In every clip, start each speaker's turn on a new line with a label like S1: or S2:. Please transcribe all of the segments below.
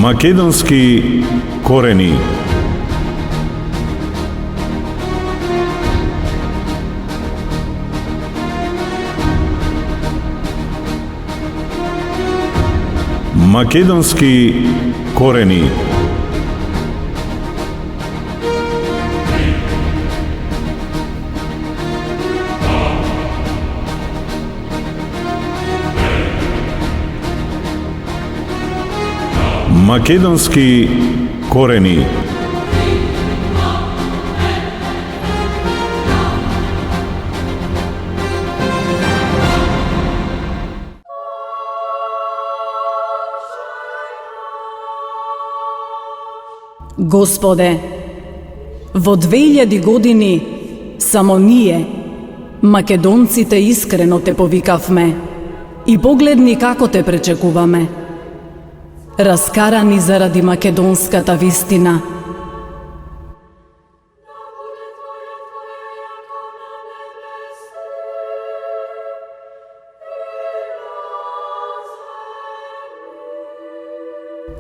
S1: Македонски корени. Македонски корени. Македонски корени.
S2: Господе, во 2000 години само ние, македонците, искрено те повикавме и погледни како те пречекуваме. Раскарани заради македонската вистина.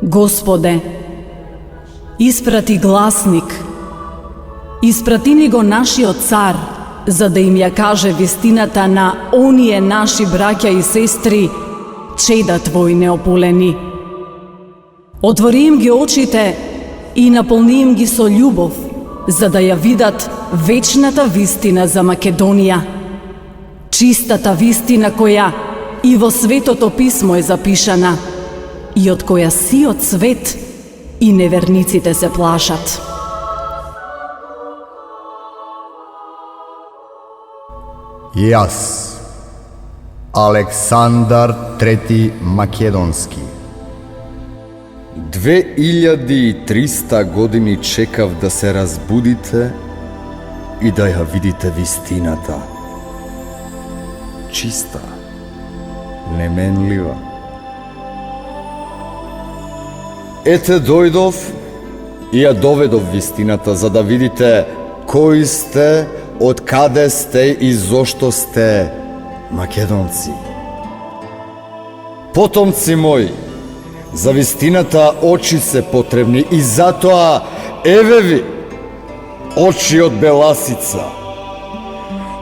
S2: Господе, испрати гласник, испрати ни го нашиот цар, за да им ја каже вистината на оние наши браќа и сестри, чеда Твои неополени. Отвори им ги очите и наполни им ги со љубов, за да ја видат вечната вистина за Македонија. Чистата вистина која и во Светото писмо е запишана и од која сиот свет и неверниците се плашат.
S3: Јас, Александар III Македонски,
S4: 2300 години чекав да се разбудите и да ја видите вистината. Чиста, неменлива. Ете дојдов и ја доведов вистината, за да видите кои сте, од каде сте и зошто сте македонци. Потомци мои, за вистината очи се потребни и затоа еве ви очи од беласица,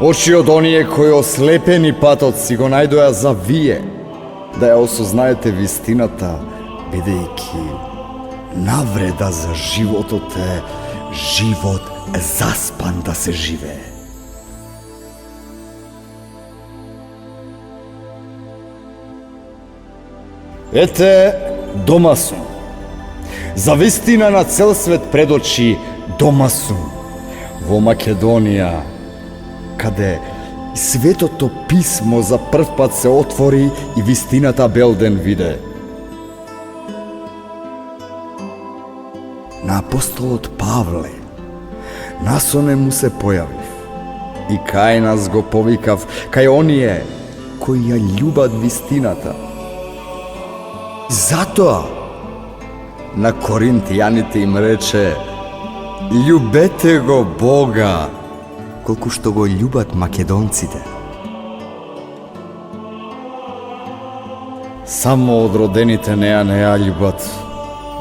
S4: очи од оние кои ослепени патот си го најдоа за вие, да ја осознаете вистината, бидејќи навреда за животот е живот заспан да се живее. Ете, дома сум. За вистина на цел свет пред очи дома сум. Во Македонија, каде Светото писмо за прв пат се отвори и вистината белден виде. На апостолот Павле насоне му се појавив и кај нас го повикав, кај оние кои ја љубат вистината. Затоа на коринтијаните им рече: љубете го Бога, колку што го љубат македонците. Само одродените неа љубат,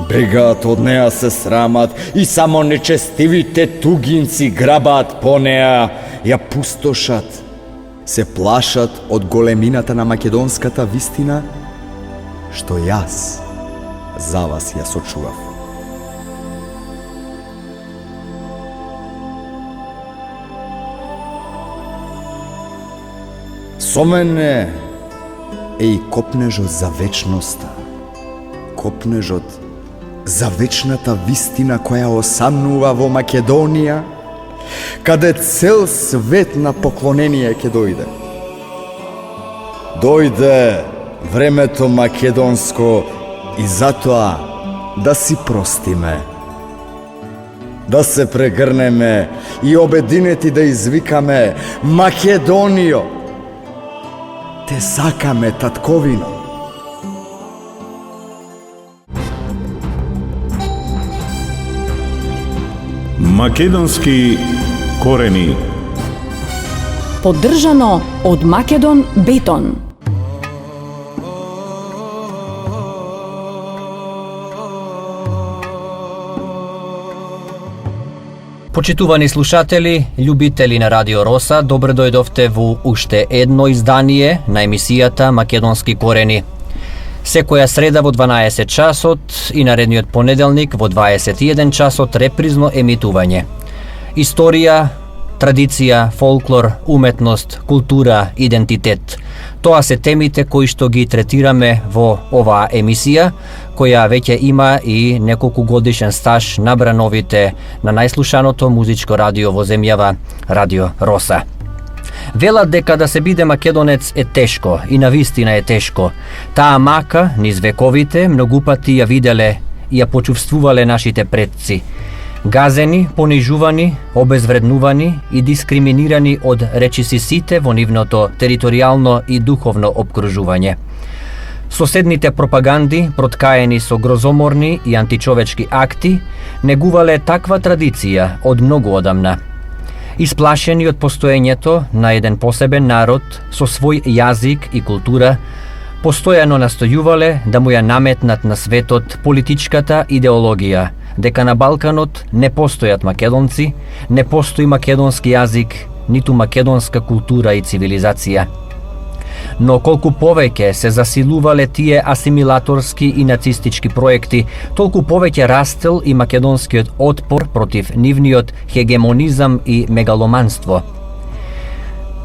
S4: бегаат од неа, се срамат и само нечестивите тугинци грабаат по неа, ја пустошат. Се плашат од големината на македонската вистина, што јас за вас ја сочував. Со мене е и копнежот за вечноста, копнежот за вечната вистина која осамнува во Македонија, каде цел свет на поклонение ќе дојде. Дојде времето македонско и затоа да си простиме, да се прегрнеме и обединети да извикаме: Македонијо, те сакаме, татковино.
S1: Македонски корени.
S2: Поддржано од Македон Бетон.
S5: Почитувани слушатели, љубители на Радио Роса, добро дојдовте во уште едно издание на емисијата Македонски корени. Секоја среда во 12 часот и наредниот понеделник во 21 часот репризно емитување. Историја, традиција, фолклор, уметност, култура, идентитет. Тоа се темите кои што ги третираме во оваа емисија, која веќе има и неколку годишен стаж на брановите на најслушаното музичко радио во земјава, Радио Роса. Велат дека да се биде македонец е тешко и навистина е тешко. Таа мака низ вековите многу пати ја виделе и ја почувствувале нашите предци. Газени, понижувани, обезвреднувани и дискриминирани од речиси сите во нивното територијално и духовно обкружување. Соседните пропаганди, проткаени со грозоморни и античовечки акти, негувале таква традиција од многу одамна. Исплашени од постоењето на еден посебен народ со свој јазик и култура, постојано настојувале да му ја наметнат на светот политичката идеологија, дека на Балканот не постојат македонци, не постои македонски јазик, ниту македонска култура и цивилизација. Но колку повеќе се засилувале тие асимилаторски и нацистички проекти, толку повеќе растел и македонскиот отпор против нивниот хегемонизам и мегаломанство.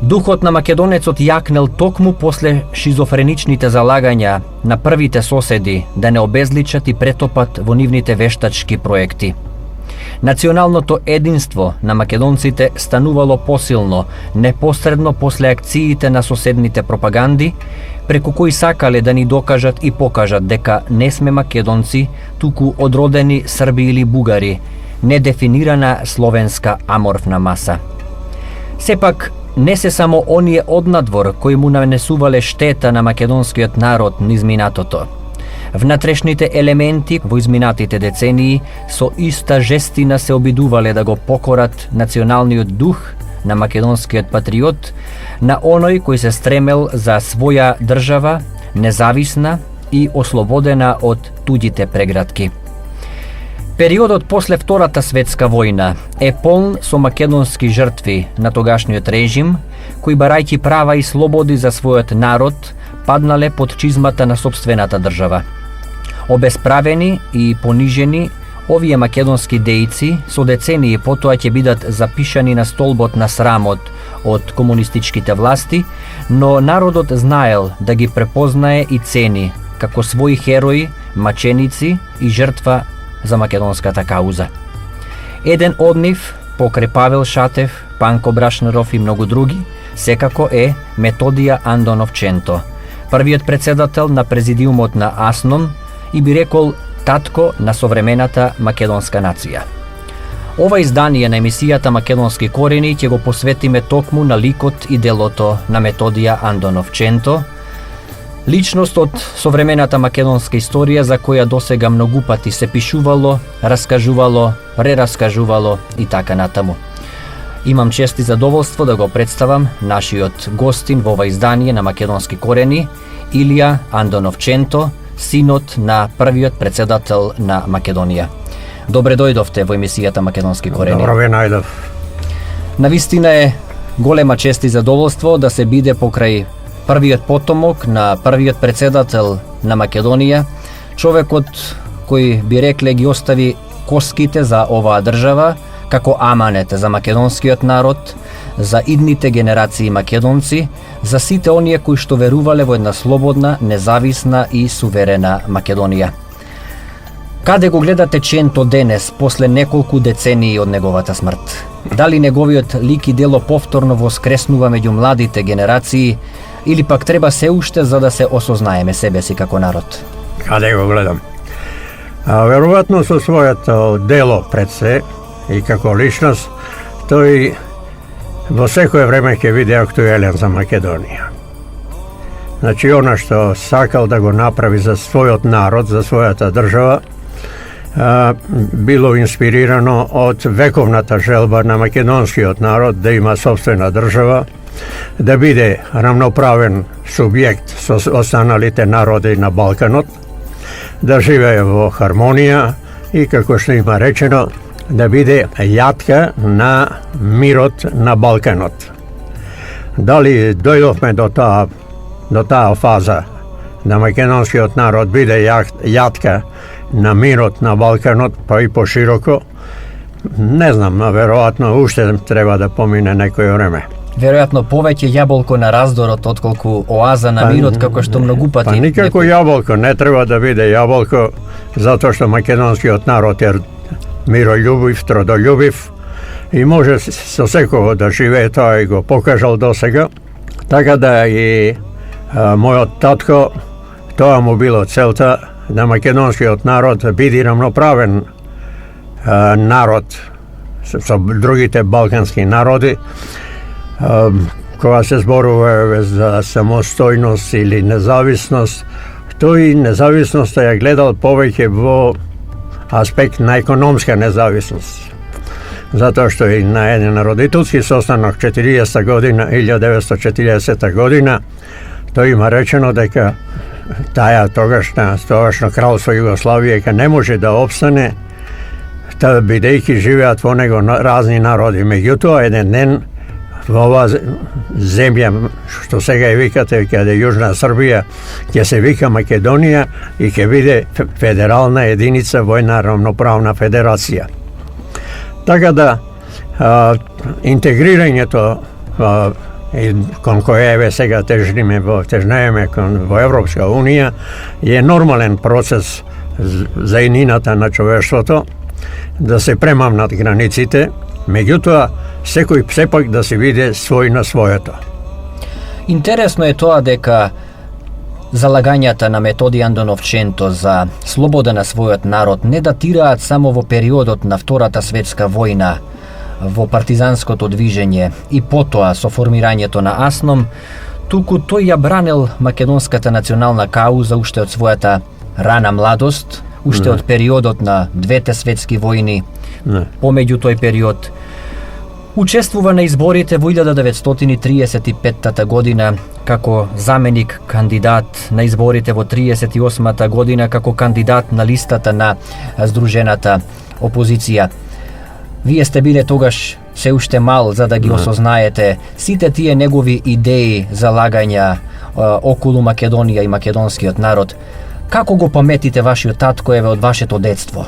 S5: Духот на македонецот јакнел токму после шизофреничните залагања на првите соседи да не обезличат и претопат во нивните вештачки проекти. Националното единство на македонците станувало посилно непосредно после акциите на соседните пропаганди, преку кои сакале да ни докажат и покажат дека не сме македонци, туку одродени срби или бугари, недефинирана словенска аморфна маса. Сепак, не се само оние однадвор кои му нанесувале штета на македонскиот народ низ минатото. Внатрешните елементи во изминатите децении со иста жестина се обидувале да го покорат националниот дух на македонскиот патриот, на оној кој се стремел за своја држава, независна и ослободена од туѓите прегратки. Периодот после Втората светска војна е полн со македонски жртви на тогашниот режим, кои барајќи права и слободи за својот народ, паднале под чизмата на сопствената држава. Обесправени и понижени, овие македонски дејци со децении потоа ќе бидат запишани на столбот на срамот од комунистичките власти, но народот знаел да ги препознае и цени како своји херои, маченици и жртва за македонската кауза. Еден од нив, покрај Павел Шатев, Панко Брашнеров и многу други, секако е Методија Андонов Ченто, првиот председател на президиумот на АСНОМ и би рекол татко на современата македонска нација. Ова издание на емисијата Македонски корени ќе го посветиме токму на ликот и делото на Методија Андонов Ченто, личност од современата македонска историја за која досега многу пати се пишувало, раскажувало, прераскажувало и така натаму. Имам чест и задоволство да го представам нашиот гостин во ова издание на Македонски корени, Илија Андонов Ченто, синот на првиот председател на Македонија. Добре дојдовте во емисијата Македонски корени.
S6: Добро ве најдов.
S5: Навистина е голема чест и задоволство да се биде покрај првиот потомок на првиот председател на Македонија, човекот кој би рекле ги остави коските за оваа држава како аманет за македонскиот народ, за идните генерации македонци, за сите оние кои што верувале во една слободна, независна и суверена Македонија. Каде го гледате Ченто денес, после неколку децении од неговата смрт? Дали неговиот лик и дело повторно воскреснува меѓу младите генерации, или пак треба се уште за да се осознаеме себе си како народ?
S6: Каде го гледам? Веројатно со својото дело пред се и како личност, тој во секое време ќе биде актуелен за Македонија. Значи, она што сакал да го направи за својот народ, за својата држава, било инспирирано од вековната желба на македонскиот народ да има собствена држава, да биде рамноправен субјект со останалите народи на Балканот, да живее во хармонија и, како што има речено, да биде јатка на мирот на Балканот. Дали дојдовме до таа фаза да македонскиот народ биде јатка на мирот на Балканот, па и пошироко, не знам, но веројатно уште треба да помине некој време.
S5: Веројатно повеќе јаболко на раздорот отколку оаза на мирот, како што многу пати.
S6: Па никако јаболко, не треба да биде јаболко, затоа што македонскиот народ е мирољубив, трудолюбив и може со секого да живее, тоа и го покажал досега. Така да и мојот татко, тоа му било целта, да македонскиот народ биде рамноправен народ со другите балкански народи. Кога се зборува за самостојност или независност, тој независноста ја гледал повеќе во аспект на економска независност. Затоа што и на еден родителски состанок 40 година, 1940 година, тој има речено дека таа тогашно кралство Југославија ка не може да опстане, бидејќи живеат во него разни народи. Меѓутоа, еден ден во оваа земја, што сега ја викате, каде Јужна Србија, ќе се вика Македонија и ќе биде федерална единица во една рамноправна федерација. Така да, интегрирањето кон која сега тежнеме во Европска Унија е нормален процес за еднината на човештвото, да се премамнат границите, меѓутоа секој сепак да се види свој на своето.
S5: Интересно е тоа дека залагањата на Методи Андоновченто за слобода на својот народ не датираат само во периодот на Втората светска војна, во партизанското движење и потоа со формирањето на АСНОМ, туку тој ја бранел македонската национална кауза уште од својата рана младост, уште од периодот на двете светски војни, помеѓу тој период. Учествува на изборите во 1935 година како заменик кандидат, на изборите во 1938 година како кандидат на листата на Сдружената опозиција. Вие сте биле тогаш се уште мал за да ги осознаете сите тие негови идеи, залагања околу Македонија и македонскиот народ. Како го паметите вашиот татко еве од вашето детство?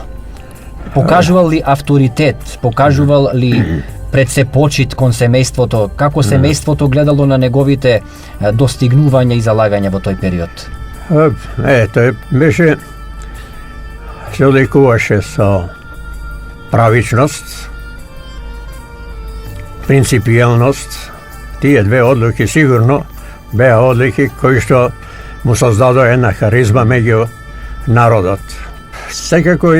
S5: Покажувал ли авторитет, покажувал ли пред се почит кон семејството, како семејството гледало на неговите достигнувања и залагања во тој период?
S6: Тој беше, се одликуваше со правичност, принципијалност. Тие две одлуки сигурно беа одлуки кои што му создадоа една харизма меѓу народот. Секако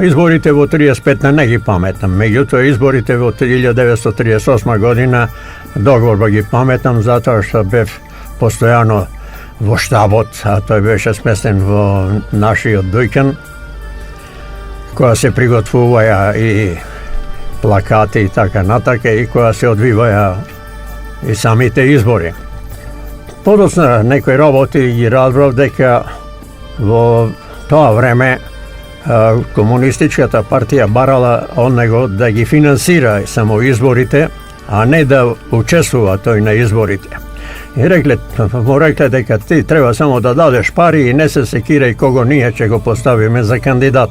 S6: изборите во 35 не ги паметам, меѓутоа изборите во 1938 година договорба ги паметам, затоа што бев постојано во штабот, а тој беше сместен во нашиот Дујкан, која се приготвуваја и плакати и така натака, и која се одвиваја и самите избори. Подоцна некои работи ги разбрав дека во тоа време комунистичката партија барала од него да ги финансира само изборите, а не да учествува тој на изборите. И му рекле дека ти треба само да дадеш пари и не се секирај кого ние ќе го поставиме за кандидат.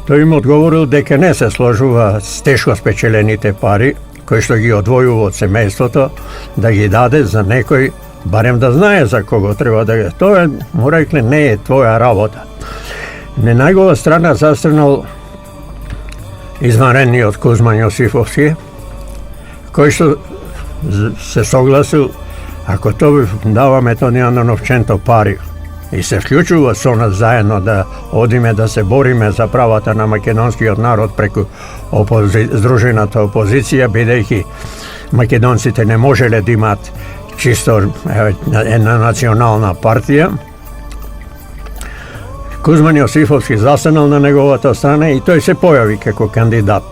S6: Тој им одговорил дека не се сложува с тешко спечелените пари, кои што ги одвојува од семејството, да ги даде за некој, барем да знае за кого треба да ги. Тоа му рекле не е твоја работа. На негова страна застанал изванредниот Кузман Јосифовски, кој што се согласил, ако тоа дава Методи Андоновченто пари и се вклучува со нас заедно да одиме да се бориме за правата на македонскиот народ преку Сдружената опозиција, бидејќи македонците не можеле да имаат чисто една национална партија. Кузман Јосифовски застанал на неговата страна и тој се појави како кандидат.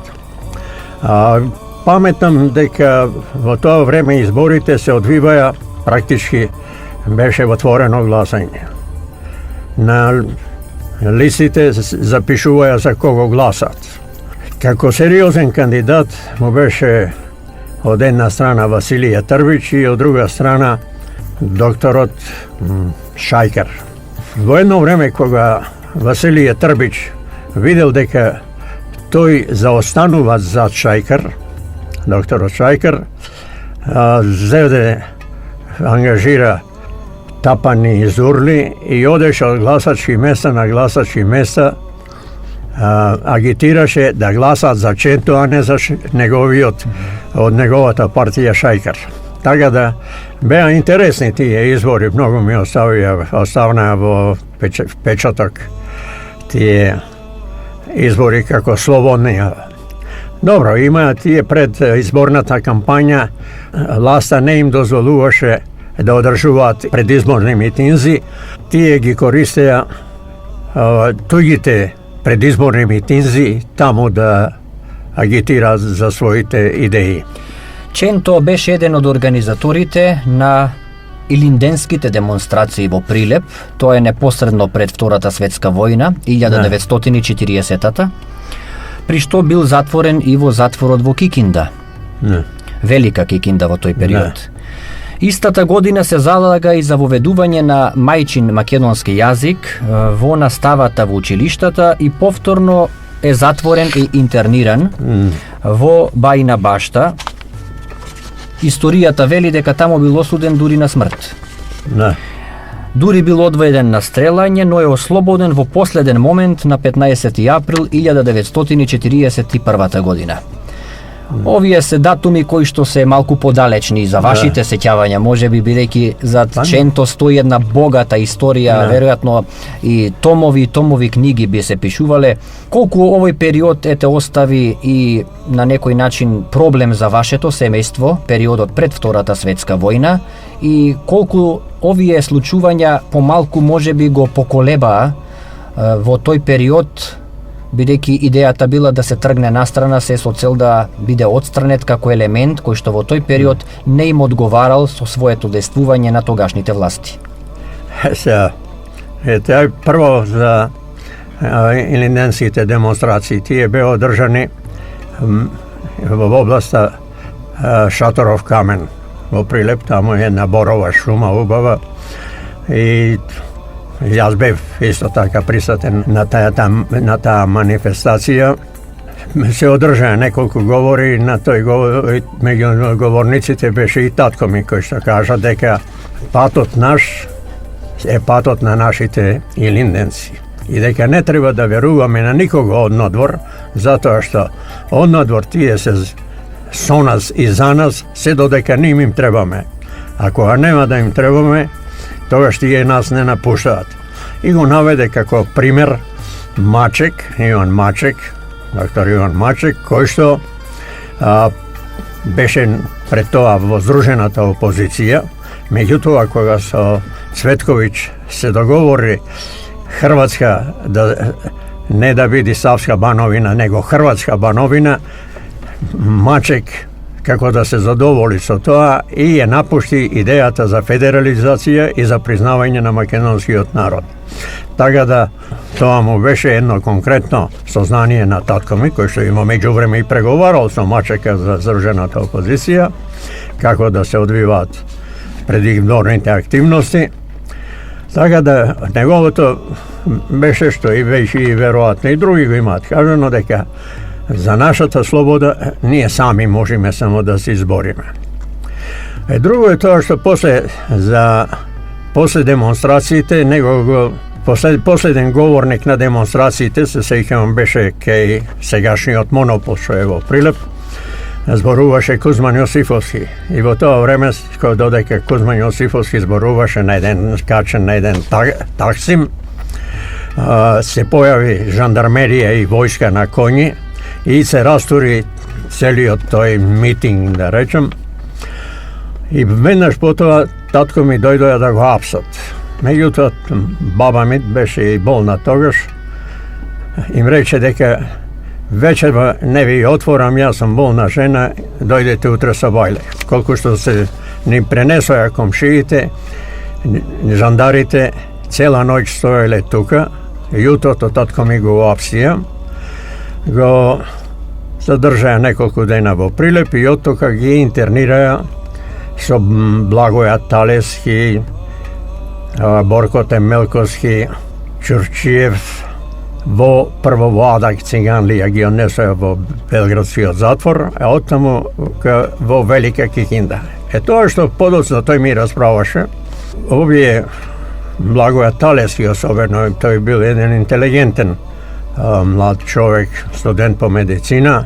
S6: Паметам дека во тоа време изборите се одвиваја, практички беше отворено гласање. На листите запишуваја за кого гласат. Како сериозен кандидат му беше од една страна Василија Трбич и од друга страна докторот Шајкар. Во едно време кога Василија Трбич видел дека тој заостанува зад Шајкар, докторот Шајкар, зеде, ангажира Тапани и Зурли и одеше од гласачки места на гласачки места, агитираше да гласат за Ченто, а не за неговиот, од неговата партија Шајкар. Така да беа интересни тие избори, многу ми оставнаа во печаток тие избори како слободни. Добро, има тие пред изборната кампања, власта не им дозволуваше да одржуваат предизборни митинзи, тие ги користеа туѓите предизборни митинзи таму да агитираат за своите идеи.
S5: Ченто беше еден од организаторите на илинденските демонстрации во Прилеп, тоа е непосредно пред Втората светска војна, 1940-та, при што бил затворен и во затворот во Кикинда. Велика Кикинда во тој период. Истата година се залага и за воведување на мајчин македонски јазик во наставата во училиштата и повторно е затворен и интерниран во Бајна Башта. Историјата вели дека таму бил осуден дури на смрт. Дури бил одведен на стрелање, но е ослободен во последен момент на 15 април 1941 година. Овие се датуми кои што се малку подалечни за вашите сеќавања, можеби бидејќи за Ченто стои една богата историја, веројатно и томови книги би се пишувале. Колку овој период ете остави и на некој начин проблем за вашето семејство, периодот пред Втората светска војна, и колку овие случувања помалку можеби го поколебаа во тој период, бидејќи идејата била да се тргне настрана се со цел да биде отстранет како елемент кој што во тој период не им одговарал со своето действување на тогашните власти.
S6: Прво за илинденските демонстрации, тие беа одржани во областа Шаторов камен во Прилеп, таму е една борова шума убава и јас бев исто така присутен на таа манифестација. Се одржаа неколку говори, на тој говор, меѓу говорниците беше и татко ми кој што кажа дека патот наш е патот на нашите илинденци и дека не треба да веруваме на никого од надвор, затоа што од надвор тие се со нас и за нас, се додека не им требаме. А кога нема да им требаме, тогаш тие нас не напуштаат. И го наведе како пример Мачек, Иван Мачек, доктор Иван Мачек, кој што беше пред тоа во здружената опозиција. Меѓутоа, кога со Цветковиќ се договори Хрватска не да биде Савска бановина, него Хрватска бановина, Мачек како да се задоволи со тоа и ја напушти идејата за федерализација и за признавање на македонскиот народ. Така да тоа му беше едно конкретно сознание на татко ми, кој што има меѓувреме и преговарал со Мачека за здружената опозиција, како да се одвиваат предизборните активности. Така да неговото беше што и беше и веројатно и други го имаат кажано дека за нашата слобода ние сами можеме само да се избориме. Друго е тоа што после демонстрациите, последен говорник на демонстрациите, се сеќавам, беше кај сегашниот монопол што е во Прилеп, зборуваше Кузман Јосифовски. И во тоа време, кога додека Кузман Јосифовски зборуваше на еден качен на еден таксим, се појави жандармерија и војска на коњи и се растури целиот тој митинг, да речем. И веднаш потоа татко ми дојдоа да го апсат. Меѓутоа, баба ми беше и болна тогаш. Им рече дека вечерва не ви отворам, јас сум болна жена, дојдете утре со бајле. Колку што се ни пренесоа комшиите, жандарите, цела ноќ стоеле тука, јутрото татко ми го апсија, го задржаја неколку дена во Прилеп и оттока ги интернираја со Благоја Талески, Борко Темелковски, Чурчиев, прво во Адак Циганлија ги однесоја во Белградскиот затвор, а оттаму во Велика Кикинда. Тоа што подоцна тој ми расправаше, овие Благоја Талески особено, тој бил еден интелигентен млад човек, студент по медицина.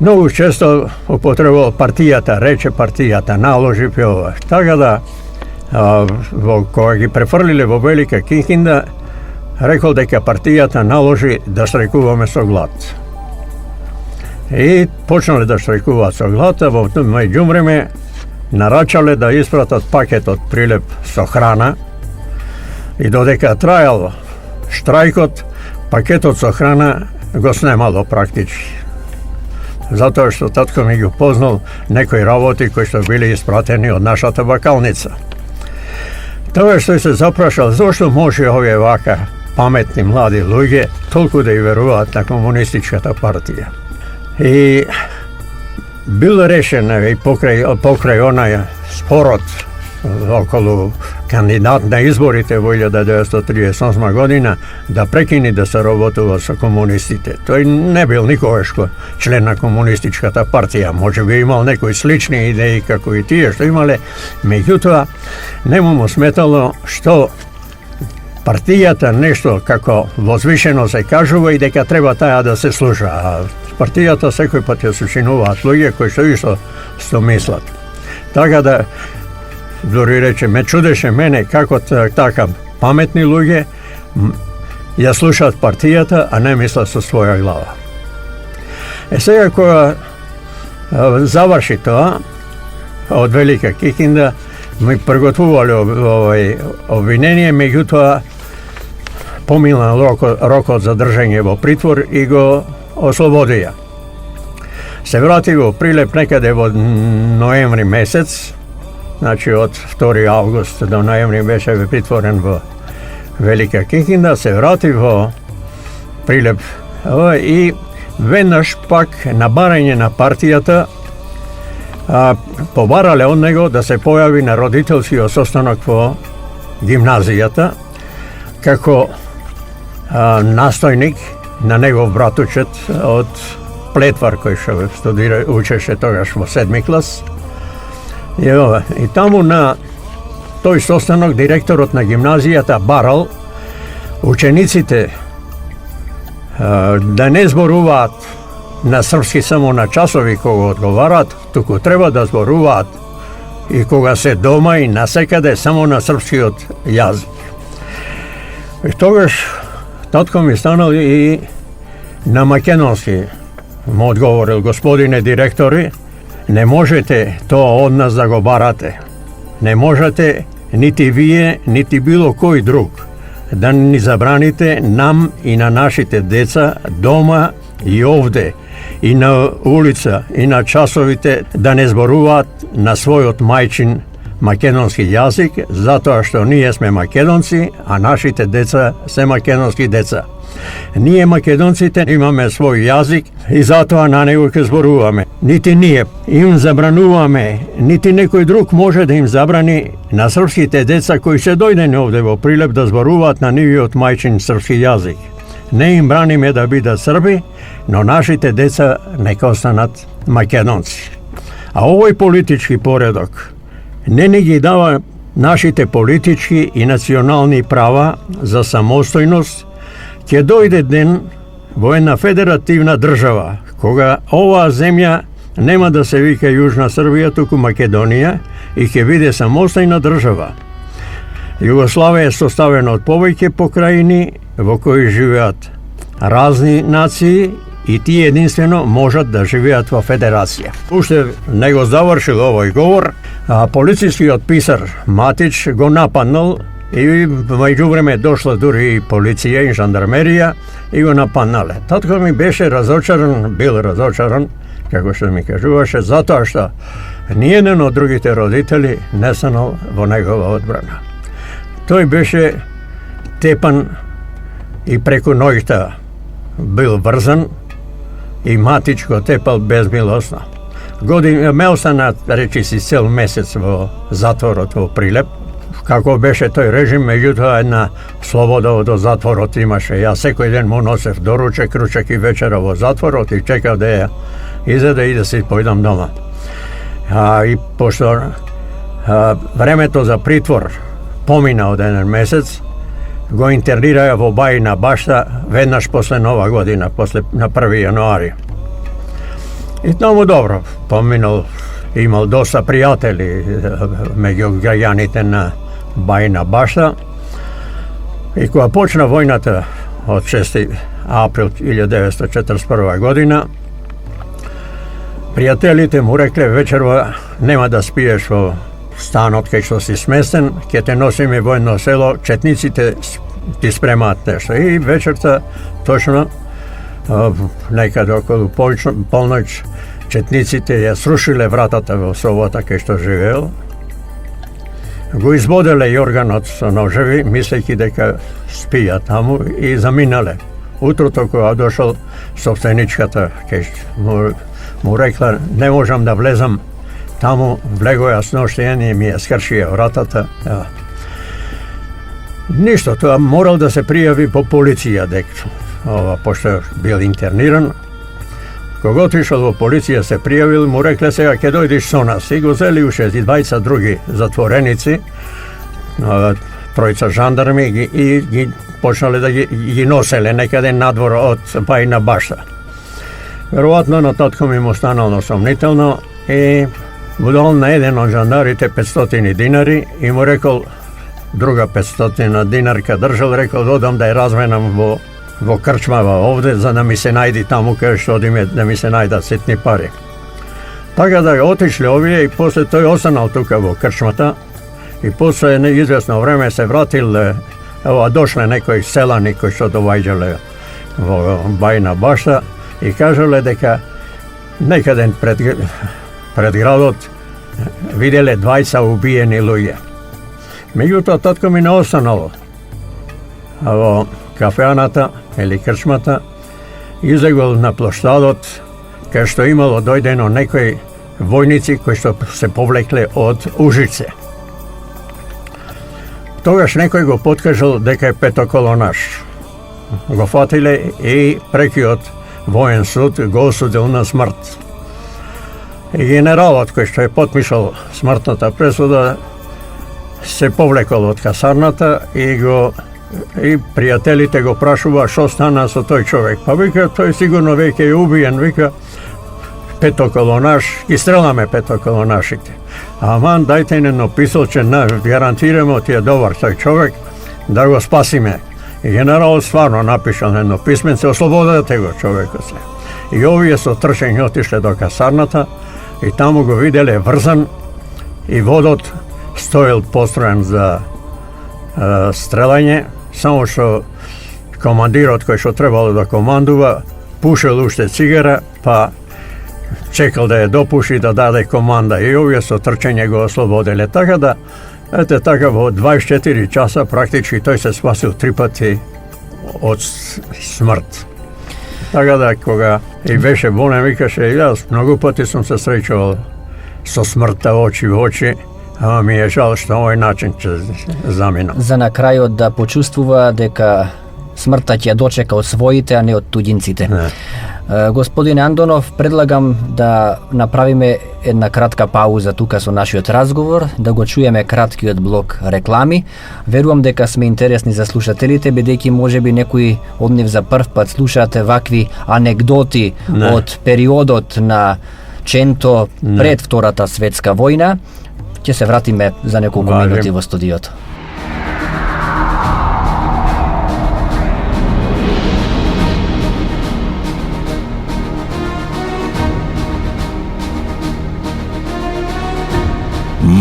S6: Многу често употребувал партијата, рече партијата, наложи ова. Така да, кога ги префрлиле во Велика Кикинда, рекол дека партијата наложи да штрajkуваме со глад. И почнале да штрajкуваат со глад, а во меѓувреме нарачале да испратат пакет од Прилеп со храна и додека трајал штрајкот, пакетот со храна го снемало практички. Затоа што татко ми ги познал некои работи кои што биле испратени од нашата бакалница. Тоа што се запрашал зошто може овие вака паметни млади луѓе толку да и веруваат на комунистичката партија. И бил решен и покрај онај спорот околу кандидат на изборите во 1938 година да прекини да се работува со комунистите. Тој не бил никогаш член на комунистичката партија, може би имал некои слични идеи како и тие што имале, меѓутоа не му сметало што партијата нешто како возвишено се кажува и дека треба таа да се слуша. А партијата секој пат ја сочинуваат луѓе кои што исто мислат. Така да, дори рече, ме чудеше мене како така паметни луѓе ја слушаат партијата, а не мислат со своја глава. Сега кога заврши тоа, од Велика Кикинда, ми приготвувале обвинение, меѓутоа помина рокот за држање во притвор и го ослободија. Се врати во Прилеп некаде во ноември месец, значи од 2 август до ноември беше притворен во Велика Кикинда, се врати во Прилеп и веднаш пак на барање на партијата побарале од него да се појави на родителскиот состанок во гимназијата како настојник на негов братучет од Плетвар кој што учеше тогаш во 7 клас. И таму на тој состанок директорот на гимназијата барал учениците да не зборуваат на српски само на часови кога одговарат, туку треба да зборуваат и кога се дома и насекаде само на српскиот јазик. И тогаш татко ми станал и на македонски му одговорил: господине директори, не можете тоа од нас да го барате. Не можете нити вие, нити било кој друг да ни забраните нам и на нашите деца дома и овде, и на улица, и на часовите да не зборуваат на својот мајчин македонски јазик, затоа што ние сме македонци, а нашите деца се македонски деца. Ние македонците имаме свој јазик и затоа на него ќе зборуваме. Нити ние им забрануваме, нити некој друг може да им забрани на српските деца кои се дојдени овде во Прилеп да зборуваат на нивиот мајчин српски јазик. Не им браниме да бидат срби, но нашите деца нека останат македонци. А овој политички поредок не ни ги дава нашите политички и национални права за самостојност. Ќе дојде ден во една федеративна држава, кога оваа земја нема да се вика Јужна Србија, туку Македонија, и ќе биде самостојна држава. Југославија е составена од повеќе покрајини во кои живеат разни нации и тие единствено можат да живеат во федерација. Уште не го завршил овој говор, а полицијскиот писар Матич го нападнал и меѓувреме дошла дури и полиција и жандармерија и го нападнале. Татко ми беше бил разочаран, како што ми кажуваше, затоа што ниеден од другите родители не станал во негова одбрана. Тој беше тепан и преку ноќта бил врзан и Матич го тепал безмилосно. Ме остана, речи си, цел месец во затворот во Прилеп. Како беше тој режим, меѓутоа една слобода од затворот имаше. Јас секој ден му носев доручек, ручек и вечера во затворот и чекав да ја изеда и да си појдам дома. И пошто времето за притвор помина од еден месец, го интернираа во Бајина Башта веднаш после Нова година, на 1 јануари. И таму добро поминал, имал доста пријатели меѓу граѓаните на Бајина Башта. И кога почна војната од 6 април 1941 година, пријателите му рекле вечерва нема да спиеш во станот кај што си сместен, ќе те носиме во едно село, четниците ти спремаат нешто. И вечерта, точно, некаде околу полноќ, четниците ја срушиле вратата во собата кај што живеел. Го избоделе Јорганот со ножеви, мислејќи дека спија таму и заминале. Утрото кога дошол собственичката, му рекла, не можам да влезам таму, влего јас ноштење, ми ја скршија вратата. Ништо, тоа морал да се пријави по полиција, пошто бил интерниран. Кога отишол во полиција се пријавил, му рекле сега ќе дојдеш со нас. И го зели уште 20 други затвореници, тројца жандарми и ги почнале да ги носеле некаде надвор од Бајина Башта. Веројатно на татко ми му станало сомнително и му дал на еден од жандарите 500 динари и му рекол друга 500 динарка држал, рекол одам да ја разменам во крчмава овде, за да ми се најди таму кај што одиме, да ми се најдат ситни пари. Така да отишле овие и после тој останал тука во крчмата и после известно време се вратил, дошле некои селани кои што доваѓале во Бајина Башта и кажале дека некаде пред градот виделе 20 убиени луѓе. Меѓутоа татко ми не останало. Во кафеаната или крчмата излегол на плоштадот кај што имало дојдено некои војници кои што се повлекле од Ужице. Тогаш некој го подкажал дека е петоколонаш. Го фатиле и прекиот воен суд го осудил на смрт. И генералот кој што е потпишал смртната пресуда се повлекол од касарната и пријателите го прашува што стана со тој човек. Па вика, тој сигурно веќе е убиен, вика, петоколонаш, ги стреламе петоколонашите. Аман, дајте едно писалче, гарантираме ти е добар тој човек, да го спасиме. И генералот стварно напишал едно писменце, ослободете го човекот се. И овие со трчење отишле до касарната и таму го виделе врзан и водот стоел построен за стрелање, само што командирот кој што требало да командува пушел уште цигара, па чекал да ја допуши да даде команда и овие со трчење го ослободеле. Така да, ете така во 24 часа практички тој се спасил 3 пати од смрт. Така да, кога и беше болен, викаше, јас многу пати сум се среќувал со смртта очи во очи, ама ми е жал што овој начин ќе заминам.
S5: За на крајот да почувствува дека смртта ќе ја дочека од своите, а не од туѓинците. Господин Андонов, предлагам да направиме една кратка пауза тука со нашиот разговор, да го чуеме краткиот блок реклами. Верувам дека сме интересни за слушателите, бидејќи можеби некои од нив за прв пат слушаате вакви анегдоти од периодот на Ченто пред Втората светска војна. Ќе се вратиме за неколку минути во студиото.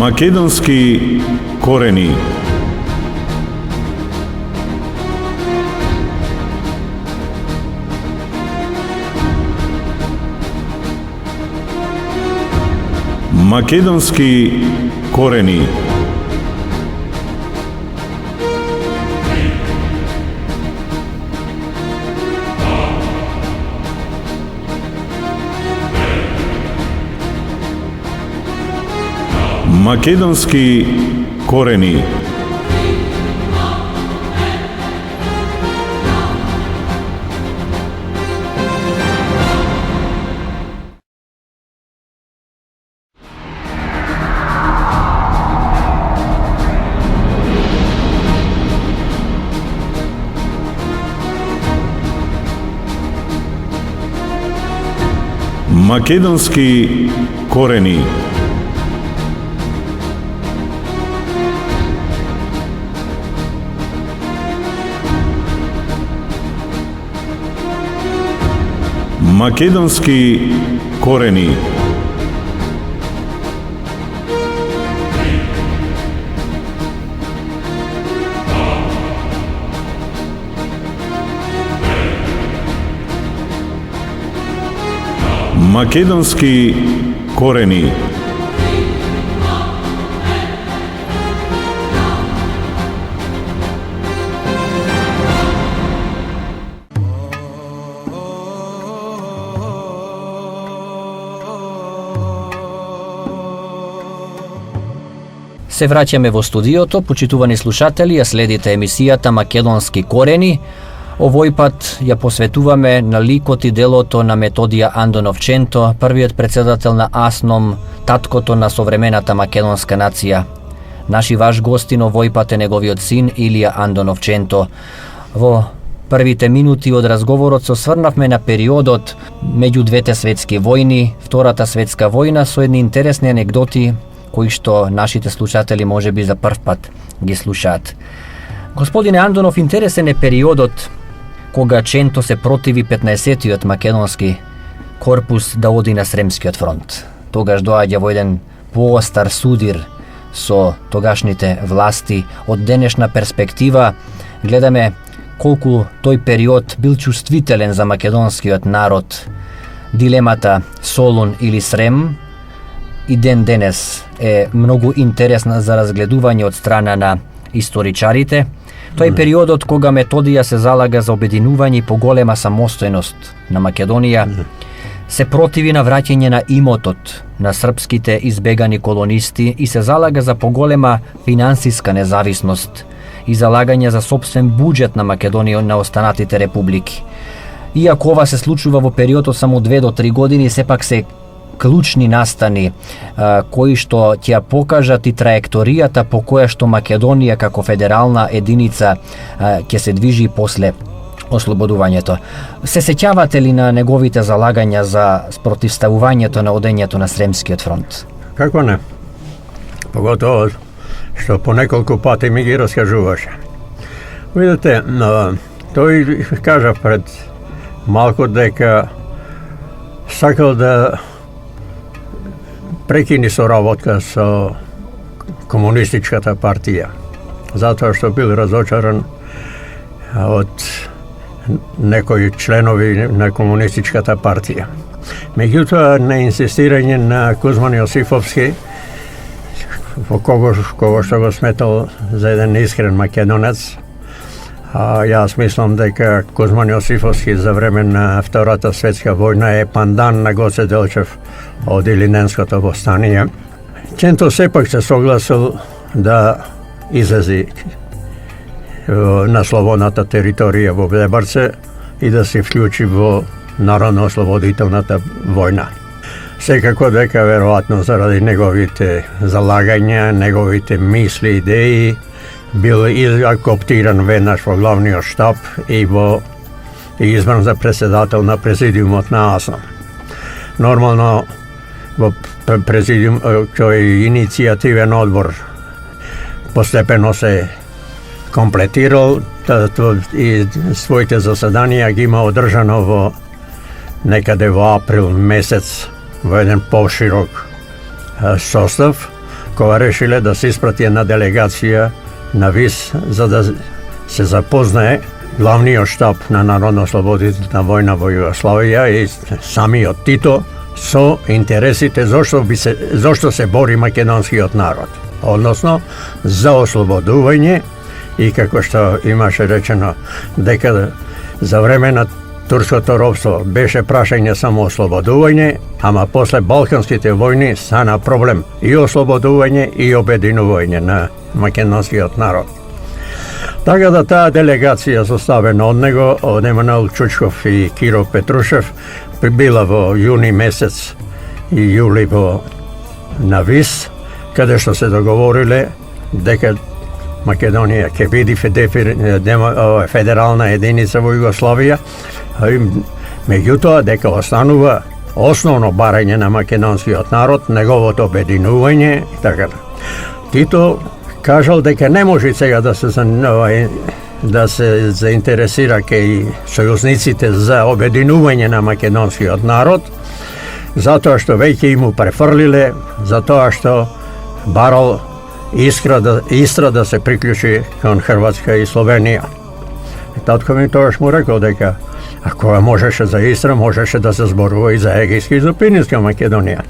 S1: Македонски корени. Македонски корени. Македонски корени. Македонски корени. Македонски корени. Македонски корени.
S5: Се враќаме во студиото, почитувани слушатели, ја следите емисијата Македонски корени. Овој пат ја посветуваме на ликот и делото на Методија Андоновченто, првиот председател на АСНОМ, таткото на современата македонска нација. Наши ваш гостин овој пат е неговиот син Илија Андоновченто. Во првите минути од разговорот се осврнавме на периодот меѓу двете светски војни, Втората светска војна, со едни интересни анегдоти кои што нашите слушатели можеби за прв пат ги слушаат. Господине Андонов, интересен е периодот кога Ченто се противи 15-тиот македонски корпус да оди на Сремскиот фронт. Тогаш доаѓа во еден поостар судир со тогашните власти. Од денешна перспектива гледаме колку тој период бил чувствителен за македонскиот народ. Дилемата Солун или Срем и ден денес е многу интересна за разгледување од страна на историчарите. Тоа е периодот кога Методија се залага за обединување и поголема самостојност на Македонија, се противи на враќање на имотот на српските избегани колонисти и се залага за поголема финансиска независност и залагање за сопствен буџет на Македонија на останатите републики. Иако ова се случува во период од само 2 до 3 години, сепак се клучни настани кои што ќе покажат и траекторијата по која што Македонија како федерална единица ќе се движи после ослободувањето. Се сеќавате ли на неговите залагања за спротивставувањето на одењето на Сремскиот фронт?
S6: Како не? Поготово што по неколку пати ми ги раскажуваше. Видете, тој кажа пред малку дека сакал да прекини соработка со комунистичката партија, затоа што бил разочаран од некои членови на комунистичката партија. Меѓутоа, на инсистирање на Кузман Јосифовски, во кого што го сметал за еден искрен македонец, јас мислам дека Кузман Јосифовски за време на Втората светска војна е пандан на Гоце Делчев од Илиненското востание. Ченто сепак се согласил да излези на слободната територија во Блебарце и да се вклучи во Народно-ослободителната војна. Секако дека веројатно заради неговите залагања, неговите мисли, идеи, бил коптиран веднаш во главниот штаб и избран за председател на президиумот на АСНОМ. Нормално во президиум тој иницијативен одбор постепено се комплетирал и своите заседанија ги има одржано во некаде во април месец во еден поширок состав, кога решиле да се испрати една делегација на ВИС за да се запознае главниот штаб на Народно-ослободителна војна во Југославија и самиот Тито со интересите зошто се бори македонскиот народ, односно за ослободување и како што имаше речено дека за време на турското робство беше прашање само ослободување, ама после Балканските војни стана проблем и ослободување и обединување на македонскиот народ. Така да таа делегација составена од него, од Емануел Чучков и Киро Петрушев, била во јуни месец и јули на Вис, каде што се договориле дека Македонија ќе биде федерална единица во Југославија, меѓутоа дека останува основно барање на македонскиот народ, неговото обединување и така. Тито кажал дека не може сега да се заинтересира кај сојузниците за обединување на македонскиот народ, затоа што веќе им префрлиле, затоа што барал Истра да се приклучи кон Хрватска и Словенија. Татко ми тогаш му рекол дека ако можеше за Истра, можеше да се зборува и за Егејска и за Пиринска Македонија.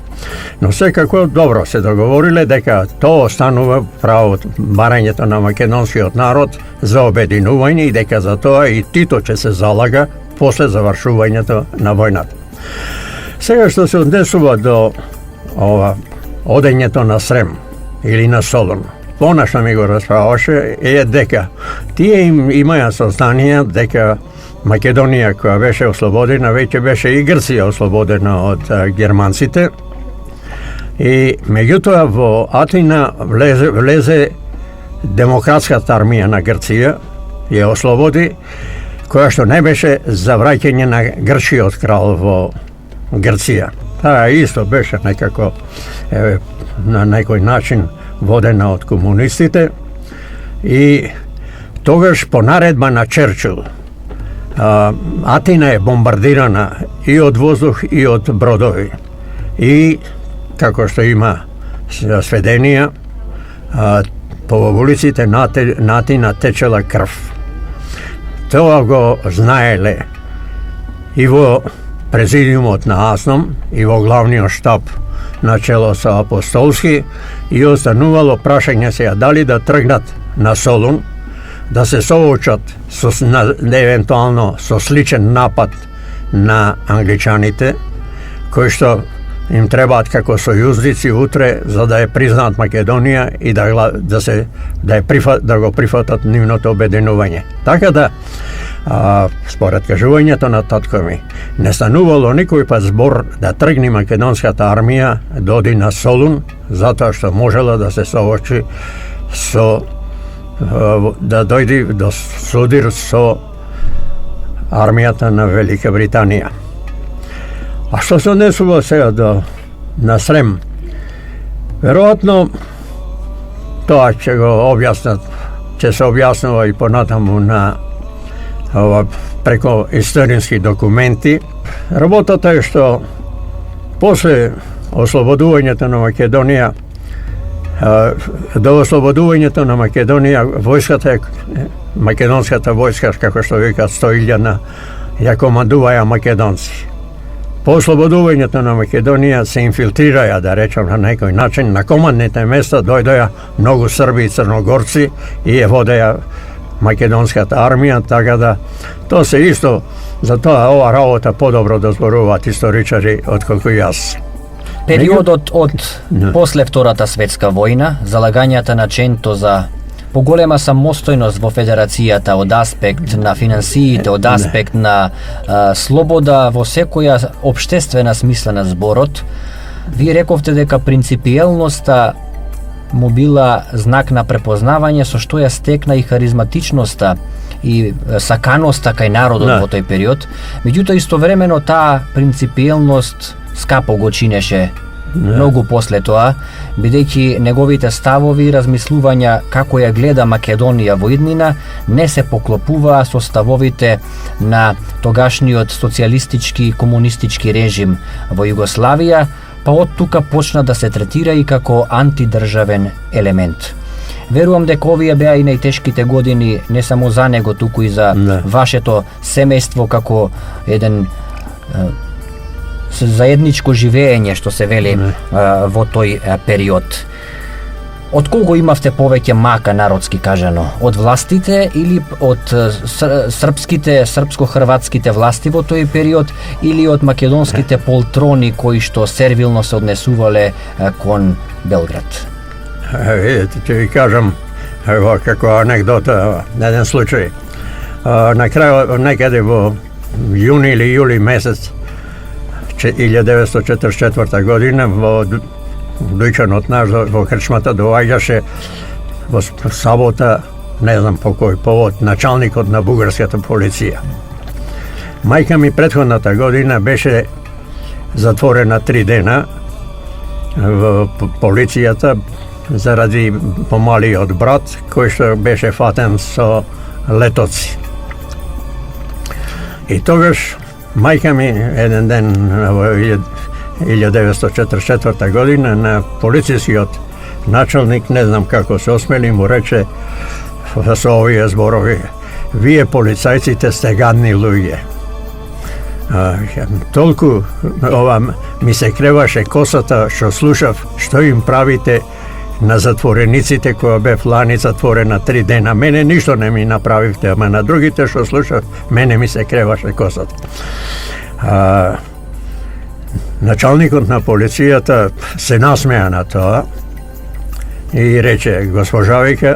S6: Но секако добро се договориле дека тоа останува право барањето на македонскиот народ за обединување и дека за тоа и Тито ќе се залага после завршувањето на војната. Сега што се однесува до одењето на Срем или на Солун, понашно ми го расправаше, е дека тие имаја сознание дека Македонија која беше ослободена, веќе беше и Грција ослободена од германците, и меѓутоа во Атина влезе демократската армија на Грција, ја ослободи, која што не беше за враќање на грчиот крал во Грција. Таа исто беше некако на некој начин водена од комунистите и тогаш по наредба на Черчил Атина е бомбардирана и од воздух и од бродови. И како што има сведенија, по улиците на Атина течела крв. Тоа го знаеле и во президиумот на АСНОМ и во главниот штаб начело со Апостолски, и останувало прашање сега дали да тргнат на Солун, да се соочат евентуално со сличен напад на англичаните, кои што им требаат како сојузници утре за да ја признаат Македонија и да го прифатат нивното обединување. Така да, според кажувањето на татко ми, не станувало никој пат збор да тргне македонската армија да оди на Солун, затоа што можела да се соочи со да дојде до судир со армијата на Велика Британија. А што се однесува сега на Срем? Веројатно тоа ќе го објаснат, ќе се објаснува и понатаму на преко исторински документи. Работата е што после ослободувањето на Македонија, до ослободувањето на Македонија, македонската војска, како што викаат 100.000, ја командуваја македонци. По ослободувањето на Македонија се инфилтрираја, да речем на некој начин, на командните места дојдоја многу срби и црногорци и ја водеја македонската армија, така да тоа се исто, затоа ова работа подобро да зборуваат историчари отколку јас.
S5: Периодот од после Втората светска војна, залагањата на Ченто за поголема самостојност во федерацијата од аспект на финансиите, од аспект на слобода во секоја општествена смисла на зборот, вие рековте дека принципиелноста му била знак на препознавање, со што ја стекна и харизматичноста и саканоста кај народот во тој период. Меѓутоа истовремено таа принципиелност скапо го чинеше многу после тоа, бидејќи неговите ставови и размислувања како ја гледа Македонија во иднина не се поклопуваа со ставовите на тогашниот социјалистички и комунистички режим во Југославија, па од тука почна да се третира и како антидржавен елемент. Верувам дека овие беа и најтешките години не само за него, туку и за вашето семејство како еден заедничко живеење, што се вели во тој период. Од кого имавте повеќе мака, народски кажано? Од властите или од српско-хрватските власти во тој период или од македонските полтрони кои што сервилно се однесувале кон Белград?
S6: Видите, ќе ви кажам како анекдота, еден случај. На крај, некаде во јуни или јули месец 1944 година во дуќанот наш во крчмата доаѓаше во сабота, не знам по кој повод, началникот на бугарската полиција. Мајка ми претходната година беше затворена 3 дена во полицијата заради помалиот брат кој што беше фатен со летоци. И тогаш мајка ми еден ден во 1944 година на полицијскиот началник, не знам како се осмели, му рече со овие зборови: вие полицајците сте гадни луѓе. Толку ми се креваше косата што слушав што им правите на затворениците која бев лани затворена 3 дена. Мене ништо не ми направивте, ама на другите што слушав, мене ми се креваше косата. Началникот на полицијата се насмеа на тоа и рече: госпожа Вика,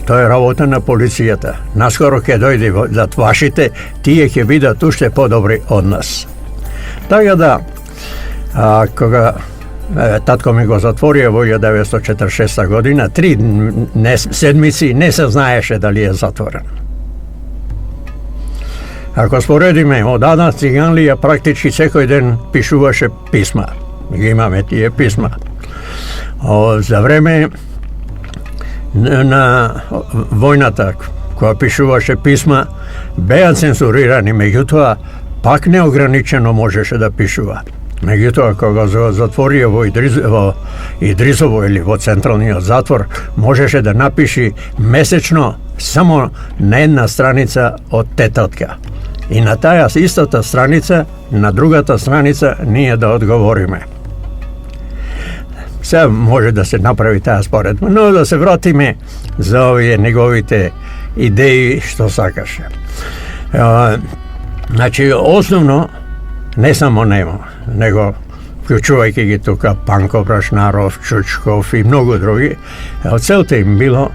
S6: тоа е работа на полицијата. Наскоро ќе дојде зад вашите, тие ќе бидат уште подобри од нас. Така да, кога татко ми го затворија во 1946 година, 3 седмици не се знаеше дали е затворен. Ако споредиме, од Ада Циганлија практички секој ден пишуваше писма. Ги имаме тие писма. За време на војната, која пишуваше писма, беа цензурирани, меѓутоа пак неограничено можеше да пишува. Меѓутоа, кога го затворија во Идрисово или во централниот затвор, можеше да напиши месечно само на една страница од тетатка. И на таа истата страница, на другата страница, ние да одговориме. Се може да се направи таа споредба, но да се вратиме за овие неговите идеи што сакаше. Значи, основно, не само нема, него вклучувајќи ги тука Панко Брашнаров, Чучков и многу други, целта им било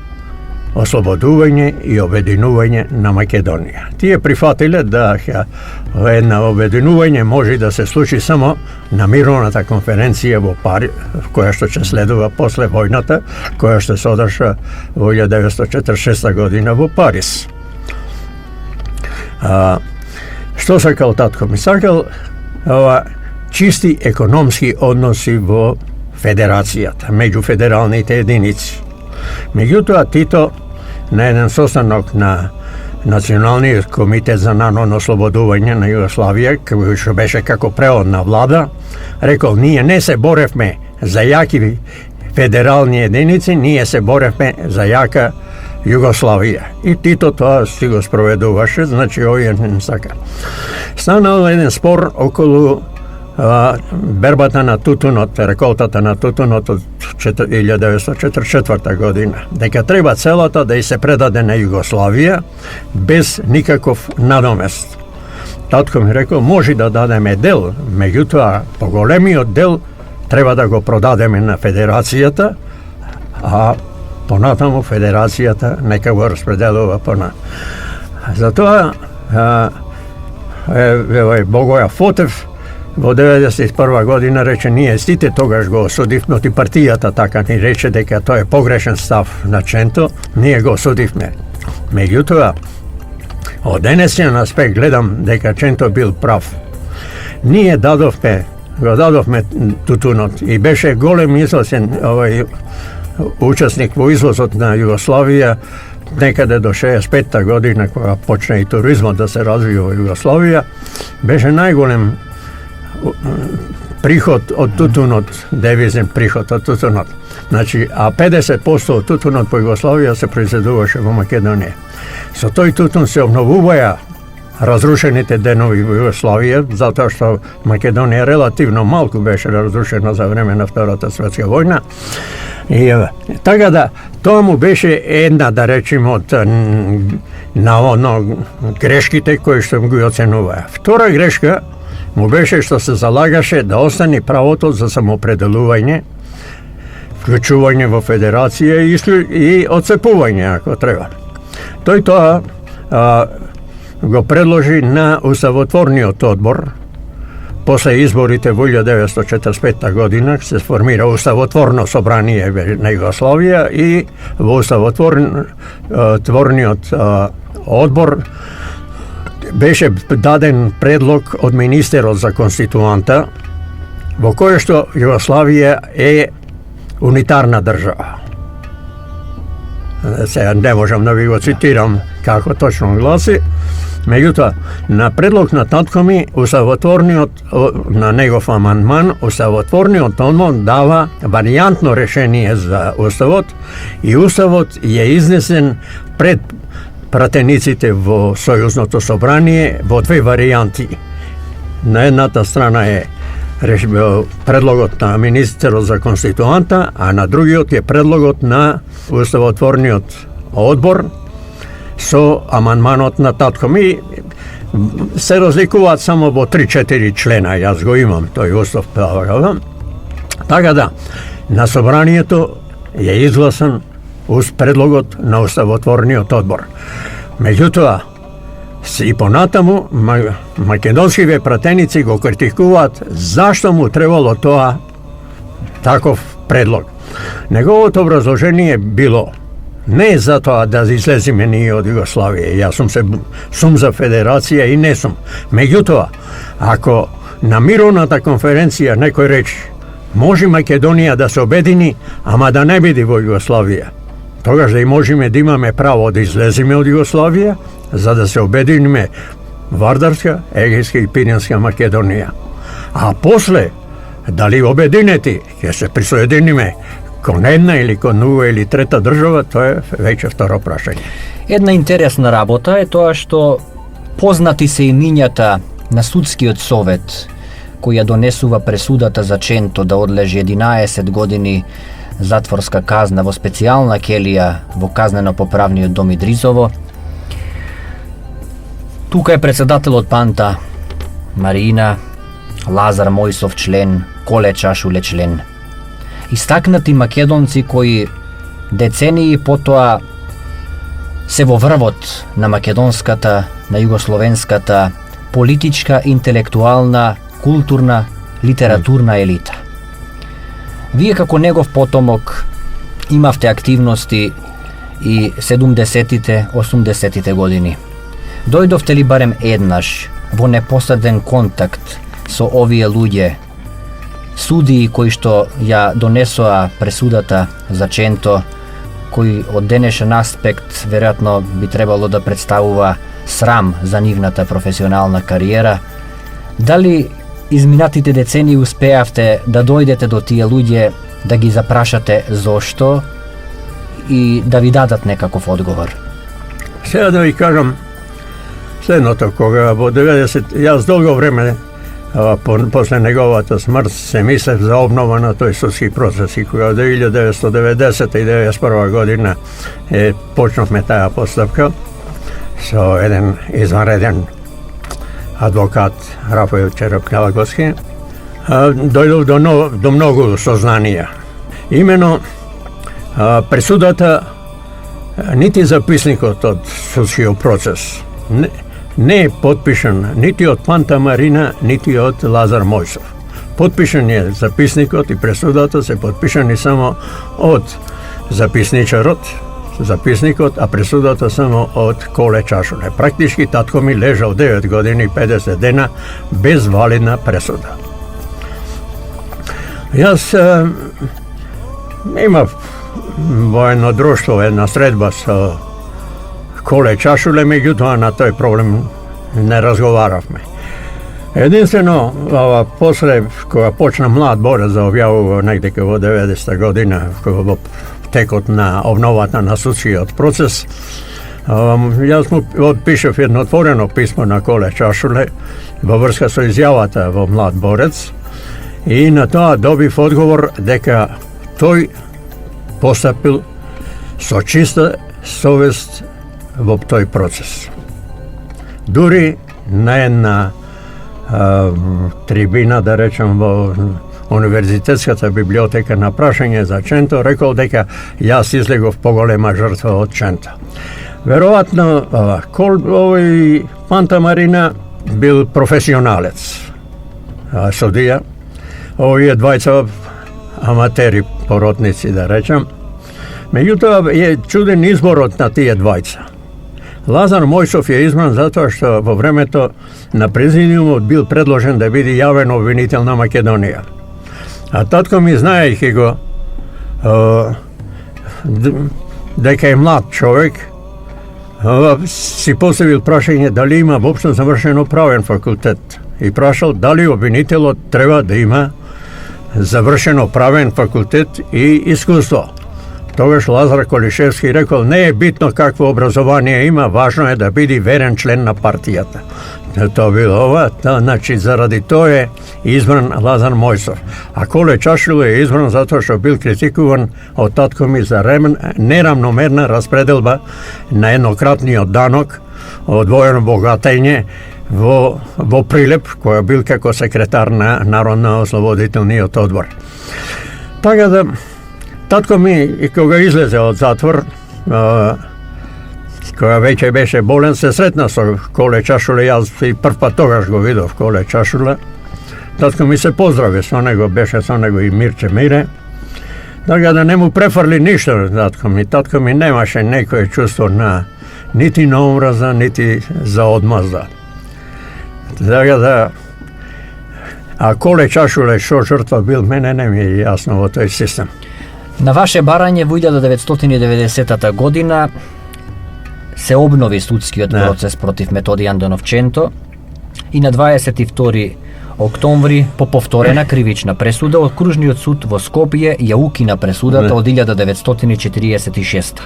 S6: ослободување и обединување на Македонија. Тие прифатиле да една обединување може да се случи само на мировната конференција во Париз, која што ќе следува после војната, која што се одржа во 1946 година во Париз. Што сакал татко ми? Сакал чисти економски односи во федерацијата, меѓу федералните единици. Меѓутоа, Тито на еден состанок на Националниот комитет за народно ослободување на Југославија, кој што беше како преводна влада, рекол: ние не се боревме за јаки федерални единици, ние се боревме за јака Југославија. И Тито тоа си го спроведуваше, значи овие не сака. Станал еден спор околу бербата на тутунот, реколтата на тутунот од 1944 година, дека треба целата да и се предаде на Југославија без никаков надомест. Татко ми рекол: може да дадеме дел, меѓутоа поголемиот дел треба да го продадеме на федерацијата, а понатаму федерацијата нека го распределува пона. Затоа Богоја Фотев во 1991 година рече: ние сите тогаш го осудивме, и партијата така ни рече дека тоа е погрешен став на Ченто, ние го осудивме. Меѓутоа, од денесен аспект гледам дека Ченто бил прав. Ние го дадовме тутунот и беше голем извозен учесник во извозот на Југославија некаде до 65-та година, кога почна и туризмот да се развива во Југославија, беше најголем приход од тутунот, девизен приход од тутунот. Значи, а 50% од тутунот по Југославија се произведуваше во Македонија. Со тој тутун се обновуваја разрушените денови во Југославија, затоа што Македонија релативно малку беше разрушена за време на Втората светска војна, Така да, тоа му беше една, да речем, од грешките кои што ги оценува. Втора грешка му беше што се залагаше да остане правото за самоопределување, вклучување во федерација и отцепување, ако треба. Тој тоа го предложи на Уставотворниот одбор. После изборите во 1945 година се сформира Уставотворно собрание на Југославија и во Уставотворниот одбор беше даден предлог од министерот за конституанта во кој што Југославија е унитарна држава. Сега не можам да ви го цитирам како точно гласи, меѓутоа, на предлог на татко ми, Уставотворниот, на негов амандман, Уставотворниот одбор дава варијантно решение за Уставот и Уставот е изнесен пред пратениците во Сојузното собрание во две варијанти. На едната страна е предлогот на министерот за конституанта, а на другиот е предлогот на Уставотворниот одбор со амандманот на татко ми. Се разликуваат само во 3-4 члена, јас го имам тој устав. Така да, на собранието е изгласан предлогот на Уставотворниот одбор. Меѓутоа, и понатаму македонскиве пратеници го критикуваат зашто му требало тоа таков предлог. Неговото образложение било не за тоа да излеземе ние од Југославија. Јас сум за федерација и не сум. Меѓутоа, ако на мировната конференција некој рече може Македонија да се обедини, ама да не биде во Југославија, тогаш да и можеме да имаме право да излеземе од Југославија, за да се обединиме Вардарска, Егејска и Пиринска Македонија. А после, дали обединети, ќе се присоединиме кон една или кон друга или трета држава, тоа е веќе второ прашање.
S5: Една интересна работа е тоа што познати се имињата на судскиот совет кој ја донесува пресудата за Ченто да одлежи 11 години затворска казна во специјална келија во казнено-поправниот дом Идризово. Тука е председателот Панта Марина, Лазар Мојсов член, Коле Чашуле член. Истакнати македонци кои децении потоа се во врвот на македонската, на југословенската политичка, интелектуална, културна, литературна елита. Вие како негов потомок имавте активности и 70-тите, 80-тите години. Дојдовте ли барем еднаш во непосреден контакт со овие луѓе, судии кои што ја донесоа пресудата за Ченто, кој од денешен аспект веројатно би требало да представува срам за нивната професионална кариера? Дали изминатите децении успеавте да дојдете до тие луѓе, да ги запрашате зошто и да ви дадат некаков одговор?
S6: Сега да ви кажам следното, кога во 90, јас долго време после неговата смрт се мислев за обнова на тој судски процес и кога 1990 и 1991 година почнавме таа постапка со еден изванреден адвокат Рафаел Черепкалагоски, дојдов до многу сознанија. Имено пресудата нити записникот од судскиот процес не е подпишан нити од Панта Марина, нити од Лазар Мојсов. Подпишан е записникот и пресудата се подпишани само од записникот, а пресудата само од Коле Чашуле. Практички татко ми лежал 9 години и 50 дена без валидна пресуда. Јас имав во едно друштво, една средба со Коле Чашуле, меѓутоа на тој проблем не разговаравме. Единствено, после, кога почна Млад борец да објавува негде во 90-та година, во текот на обновата на судскиот процес, јас му отпишав едно отворено писмо на Коле Чашуле во врска со изјавата во Млад борец и на тоа добив одговор дека тој постапил со чиста совест во тој процес. Дури на една трибина, да речем, во Универзитетската библиотека на прашање за Ченто, рекол дека јас излегов поголема жртва од Ченто. Веројатно, овој Панта Марина бил професионалец, судија. Овие двајца аматери, поротници, да речем. Меѓутоа, е чуден изборот на тие двајца. Лазар Мојсов е избран затоа што во времето на президиумот бил предложен да биде јавен обвинител на Македонија. А татко ми, знаејќи го дека е млад човек, си поставил прашање дали има воопшто завршено правен факултет и прашал дали обвинителот треба да има завршено правен факултет и искуство. Тогаш Лазар Колишевски рекол, не е битно какво образование има, важно е да биде верен член на партијата. Тоа било ова, значи заради тоа е избран Лазар Мојсов. А Коле Чашуле е избран затоа што бил критикуван од татко ми за неравномерна распределба на еднократниот данок, одвоено богатење во Прилеп, кој бил како секретар на Народно-ослободителниот одбор. Така да, татко ми, и кога излезе од затвор, кога веќе беше болен, се сретна со Коле Чашуле, јас и прв пат тогаш го видов Коле Чашуле. Татко ми се поздрави со него, беше со него и Мирче Мире. Така да не му префрли ништо татко ми. Татко ми немаше некое чувство на нити на омраза, нити за одмазда. Така да, а Коле Чашуле што жртва бил, мене не ми е јасно во тој систем.
S5: На ваше барање во 1990 година се обнови судскиот процес против Методијан Доновченто и на 22 октомври по повторена кривична пресуда окружниот суд во Скопје ја укина пресудата од 1946.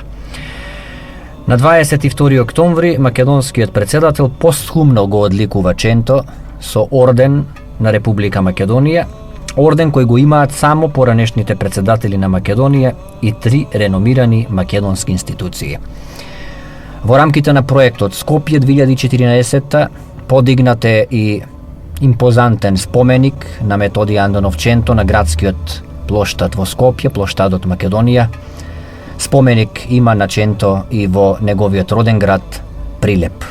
S5: На 22 октомври македонскиот председател постхумно го одликува Ченто со орден на Република Македонија, орден кој го имаат само поранешните председатели на Македонија и 3 реномирани македонски институции. Во рамките на проектот Скопје 2014 подигнат е и импозантен споменик на Методијан Доновченто на градскиот плоштад во Скопје, плоштадот Македонија. Споменик има на Ченто и во неговиот роден град Прилеп.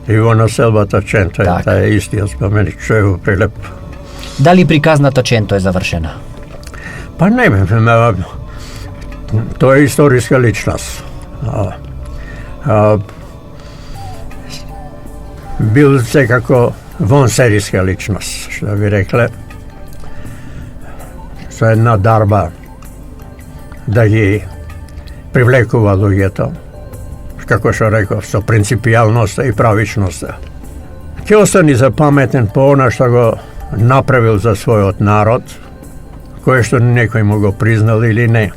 S6: И во населбата Ченто е тај истиот споменик што е во Прилеп.
S5: Дали приказната Ченто е завршена?
S6: Па не, тоа е историска личност. Бил секако вонсериска личност, што би рекле, со една дарба да ги привлекува луѓето, како што реков, со принципијалноста и правичноста. Ќе остани запаметен по она што го направил за својот народ, кое што некој му го признал или не.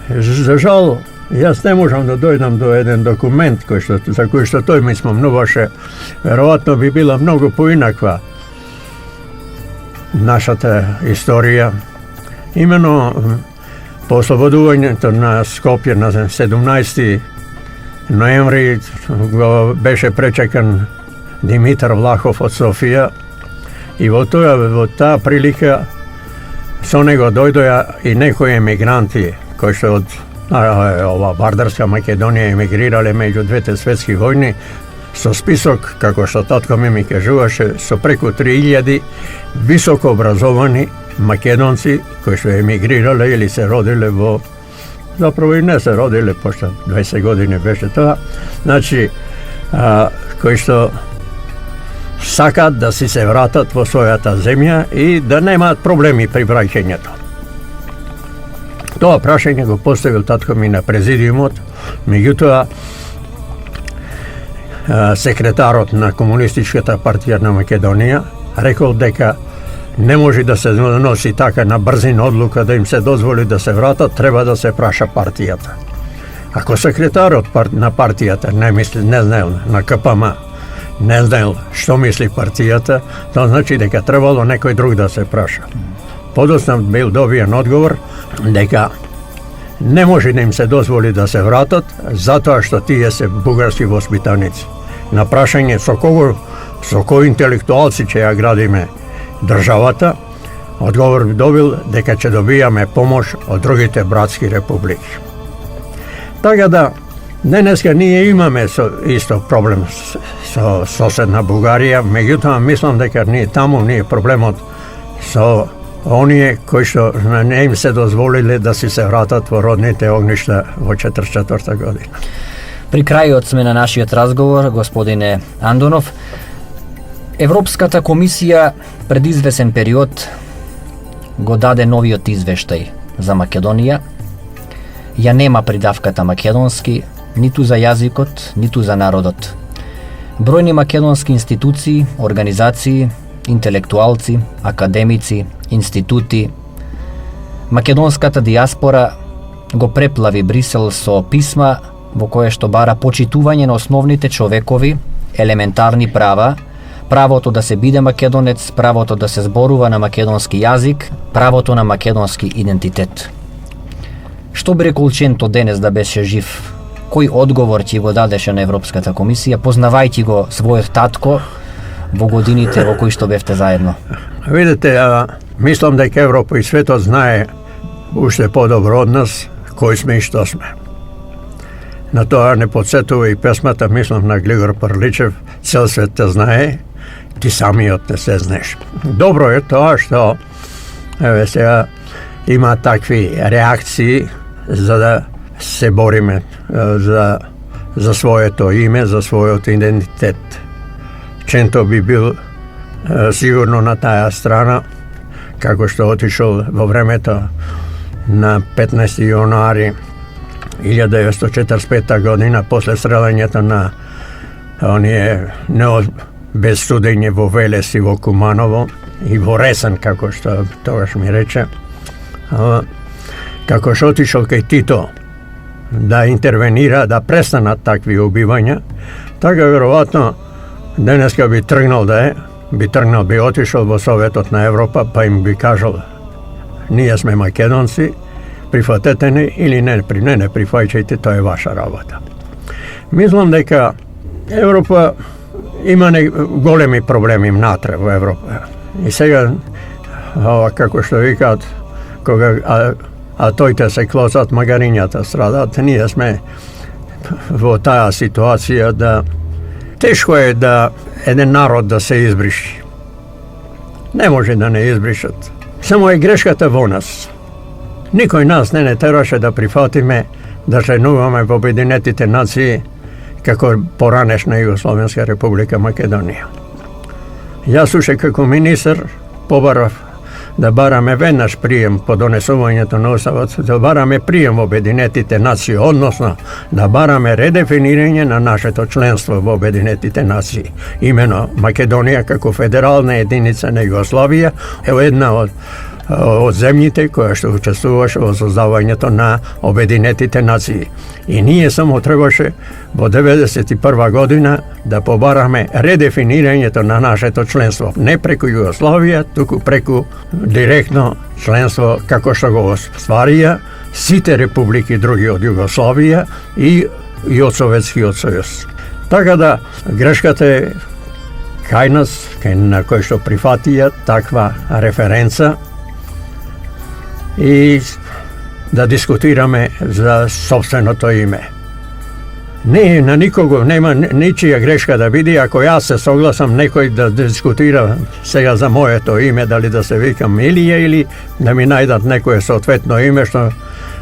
S6: За жал, јас не можам да дојдам до еден документ за кој што тој ми спомнуваше, веројатно би била многу поинаква нашата историја. Имено по ослободувањето на Скопје на 17 ноември го беше пречекан Димитар Влахов од Софија и во таа прилика со него дојдоа и некои емигранти кои што од Вардарска Македонија емигрирале меѓу двете светски војни со список, како што татко ми кажуваше, со преку 3000 високо образовани македонци кои што емигрирале или се родиле во... Заправо и не се родиле, пошто 20 години беше тоа. Значи, кои што сакат да си се вратат во својата земја и да немаат проблеми при враќањето. Тоа прашање го поставил татко ми на президиумот, меѓутоа секретарот на Комунистичката партија на Македонија рекол дека не може да се носи така на брзина одлука да им се дозволи да се вратат, треба да се праша партијата. Ако секретарот на партијата не знаел на КПМ, не знаел што мисли партијата, тоа значи дека требало некој друг да се праша. подоцна бил добиен одговор дека не може да им се дозволи да се вратат, затоа што тие се бугарски воспитаници. На прашање со кои интелектуалци ќе ја градиме државата, одговор добил дека ќе добијаме помош од другите братски републики. Така да, денеска ние имаме исто проблем со соседна Бугарија, меѓутоа мислам дека ние проблемот со оние кои што не им се дозволиле да си се вратат во родните огништа во 44 година.
S5: При крајот сме на нашиот разговор, господине Андонов. Европската комисија пред извесен период го даде новиот извештај за Македонија. Ја нема придавката македонски, ниту за јазикот, ниту за народот. Бројни македонски институции, организации, интелектуалци, академици, институти, македонската диаспора го преплави Брисел со писма во кое што бара почитување на основните човекови, елементарни права, правото да се биде македонец, правото да се зборува на македонски јазик, правото на македонски идентитет. Што би рекол Ченто денес да беше жив? Кој одговор ќе го дадеше на Европската комисија, познавајќи го својот татко во годините во кои што бевте заедно?
S6: Видите, мислам дека Европа и светот знае уште подобро од нас кој сме и што сме. На тоа не подсетува и песмата, мислам, на Глигор Парличев, цел свет те знае, ти самиот не се знаеш. Добро е тоа што сега има такви реакции за да се бориме за своето име, за својот идентитет. Ченто би бил сигурно на таа страна, како што отишол во времето на 15 јануари 1945 година, после стрелањето на оние без судење во Велес и во Куманово и во Ресен, како што тогаш ми рече, како што отишол кај Тито да интервенира, да престанат такви убивања, така веројатно денеска би тргнал, би отишол во Советот на Европа, па им би кажал: ние сме македонци, прифатете не или не прифаќајте, тоа е ваша работа. Мислам дека Европа има големи проблеми внатре во Европа. И сега, како што викаат, кога тоите се клосат, магарињата страдат, ние сме во таа ситуација да тешко е да еден народ да се избриши. Не може да не избришат. Само е грешката во нас. Никој нас не тераше да прифатиме да членуваме во Обединетите нации како поранешна Југословенска република Македонија. Јас уште како министер побарав да бараме веднаш прием по донесувањето на Уставот, да бараме прием во Обединетите нации, односно да бараме редефинирање на нашето членство во Обединетите нации. Имено Македонија како федерална единица на Југославија е една од земјите која што учествуваше во создавањето на Обединетите нации. И ние само требаше во 1991 година да побараме редефинирањето на нашето членство, не преку Југославија, туку преку директно членство како што го остварија сите републики други од Југославија и од Советскиот сојуз. Така да грешката е кај нас, на кој што прифатија таква референца и да дискутираме за собственото име. Не, на никого нема ничија грешка да биде, ако јас се согласам некој да дискутира сега за моето име, дали да се викам Илија или да ми најдат некое соодветно име што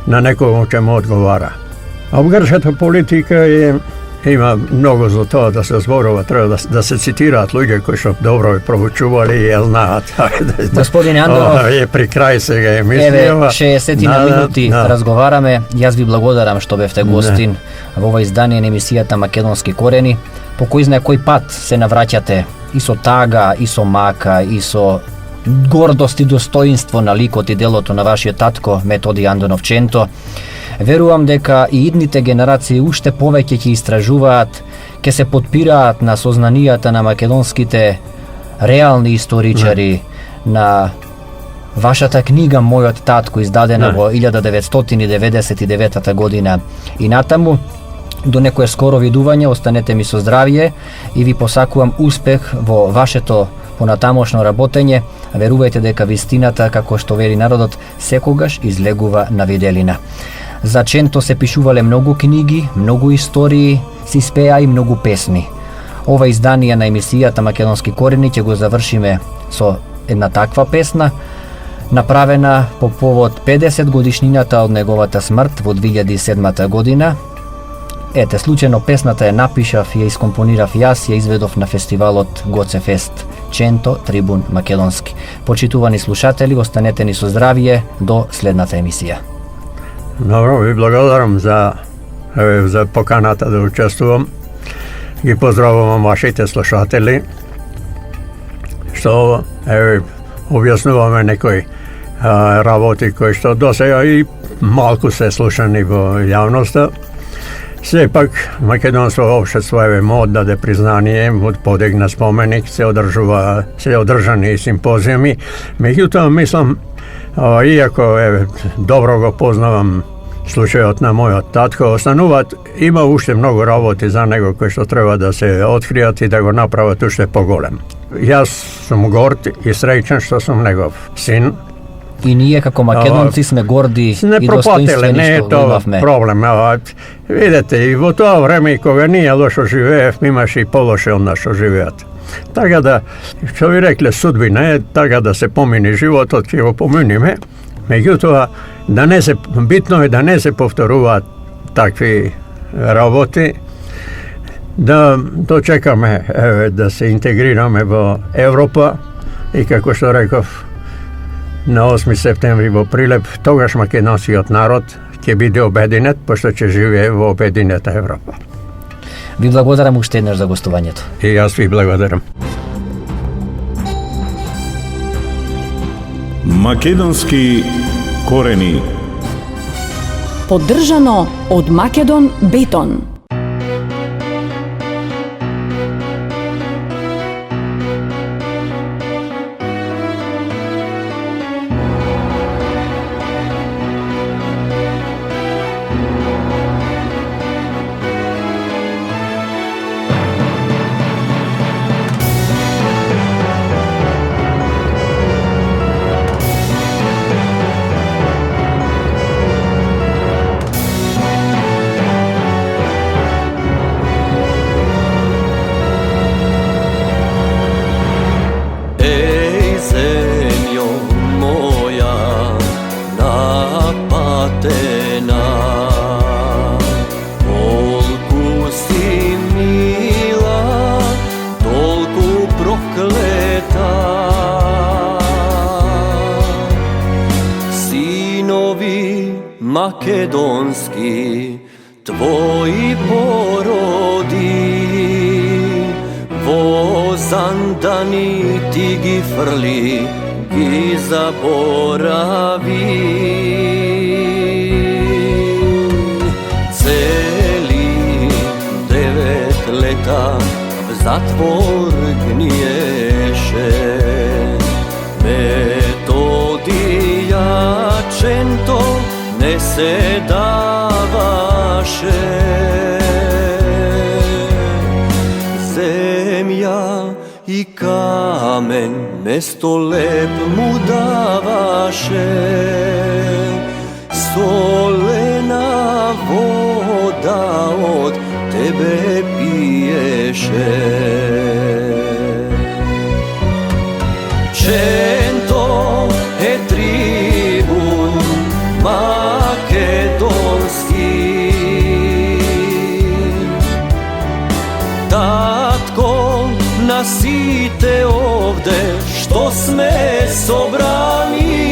S6: на некого ќе му одговара. А бугарската политика има многу за тоа да се зборува, треба да се цитираат луѓе кои што добро проучувале и ја знаат.
S5: Господине Андонов,
S6: е при крај сега емисија.
S5: Еве, 60 минути разговараме. Јас ви благодарам што бевте гостин во ова издание на емисијата Македонски корени. По кој знае кој пат се навраќате и со тага, и со мака, и со гордост и достоинство на ликот и делото на вашиот татко Методи Андонов Ченто. Верувам дека и идните генерации уште повеќе ќе истражуваат, ќе се потпираат на сознанијата на македонските реални историчари, на Вашата книга Мојот татко, издадена во 1999 година и натаму, до некое скоро видување, останете ми со здравје и ви посакувам успех во вашето понатамошно работење. Верувајте дека вистината, како што вели народот, секогаш излегува на виделина. За Ченто се пишувале многу книги, многу истории, се испеа и многу песни. Ова издание на емисијата Македонски корени ќе го завршиме со една таква песна, направена по повод 50 годишнината од неговата смрт во 2007 година. Ете, случајно песната ја напишав, ја искомпонирав јас, ја изведов на фестивалот Гоцефест, Ченто, Трибун Македонски. Почитувани слушатели, останете ни со здравје до следната емисија.
S6: Добро, ви благодарам за поканата да учествувам. Ги поздравувам вашите слушатели, што објаснуваме некои работи кои што досега и малку се слушани во јавноста. Сепак, македонско општество МОД даде признание, подигна споменик, се одржани симпозиуми. Меѓутоа, мислам, иако добро го познавам случајот на мојот татко, остануваат, има уште многу работи за него кои што треба да се откријат и да го направат уште поголем. Јас сум горд и среќен што сум негов син.
S5: И ние како македонци сме горди и достоинствени што го имавме.
S6: Не проблем. Видете, и во тоа време и кога ние лошо живеев, имаше и полоше од нас што живеат. Така да, што ви рекле, судбина е така да се помини животот, ќе го поминиме. Меѓутоа, битно е да не се повторуваат такви работи, да дочекаме да се интегрираме во Европа и како што реков, на 8 септември во Прилеп, тогаш македонскиот народ ќе биде обединет, пошто ќе живее во обединета Европа.
S5: Ви благодарам уште еднаш за гостувањето.
S6: И јас ви благодарам.
S1: Македонски корени.
S2: Поддржано од Македон Бетон.
S7: Македонски твои породи, во зандани ти ги фрли, ги заборави. Цели 9 лета в затвор гниеше, Методија Ченто не се даваше. Земја и камен место леп му даваше, солена вода од тебе пиеше. Ченто е трибун македонски, татко на сите овде што сме собрани.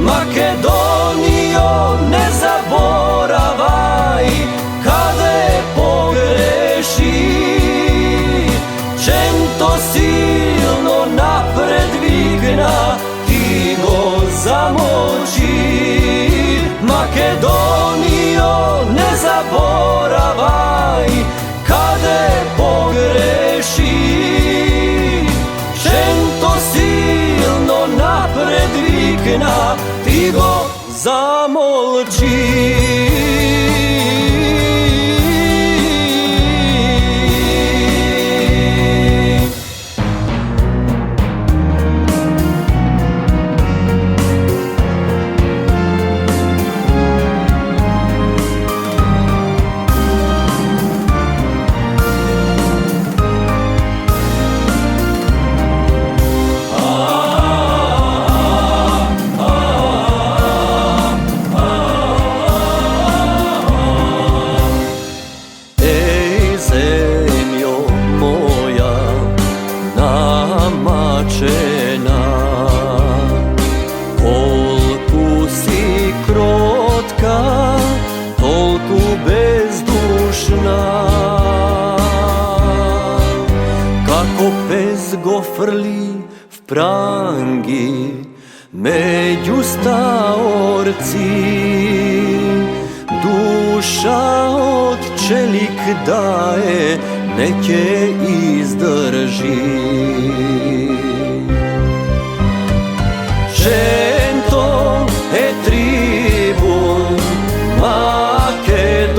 S7: Македонијо, не заборавај каде погреши. Ченто силно напред викна, ти го замолчи. Македонијо, не заборавај каде погреши. Ченто силно Го фрли в пранги меѓу стаорци, душа од челик да е не ќе издржи. Женто е трибун македонски,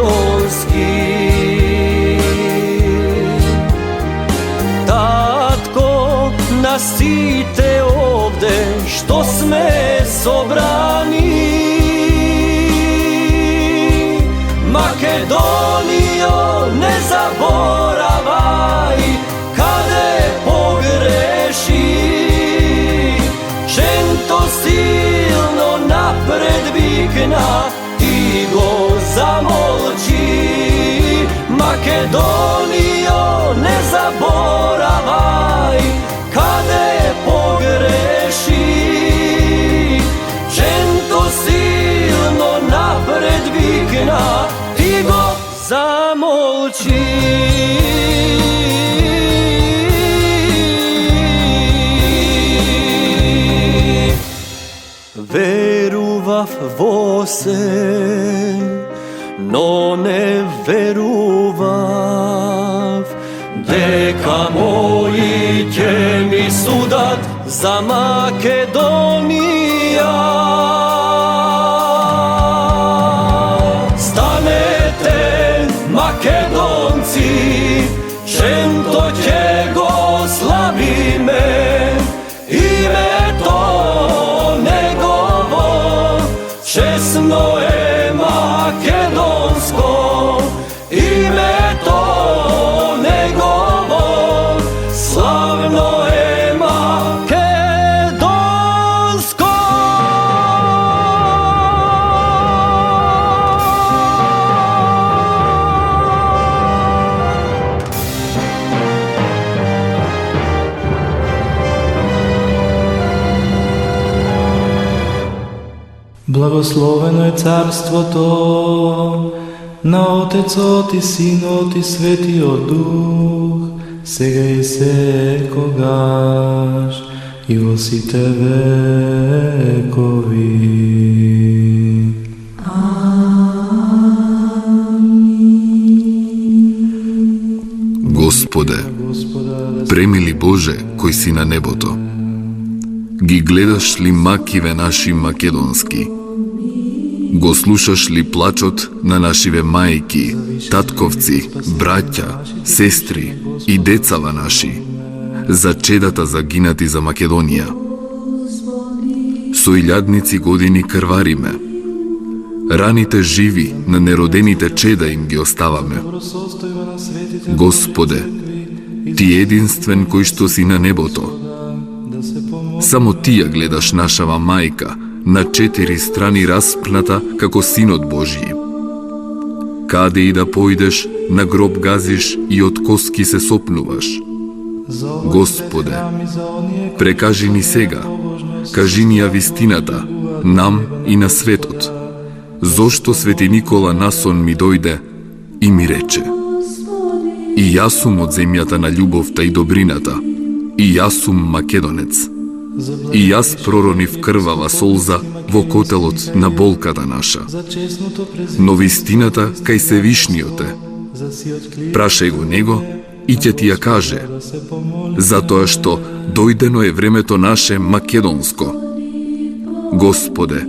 S7: на сите овде што сме собрани. Македонијо, не заборавај каде погреши. Женто силно напред викна, ти го замолчи. Македонијо, не заборавај каде погреши. Женто силно напред викна, ти го замолчи. Верував во се, но не верував дека мои ќе ми судат за Македонија. Станете македонци, женто ќе го славиме, името негово честно е македонско, името негово славно е македонско.
S8: Благословено е царството на Отецот и Синот и Светиот Дух, сега и секогаш и во сите векови.
S9: Господе, премили Боже, кој си на небото, ги гледаш ли макиве наши македонски? Го слушаш ли плачот на нашиве мајки, татковци, браќа, сестри и децава наши, за чедата загинати за Македонија? Со илјадници години крвариме, раните живи на неродените чеда им ги оставаме. Господе, Ти единствен кој што си на небото, само Ти ја гледаш нашава мајка, на 4 страни распната како Синот Божји. Каде и да појдеш, на гроб газиш и од коски се сопнуваш. Господе, прекажи ни сега, кажи ни ја вистината, нам и на светот. Зошто Свети Никола насон ми дојде и ми рече: и јас сум од земјата на љубовта и добрината, и јас сум македонец. И јас проронив крвава солза во котелот на болката наша. Но вистината кај Севишниот е. Прашај го него и ќе ти ја каже, затоа што дојдено е времето наше македонско. Господе,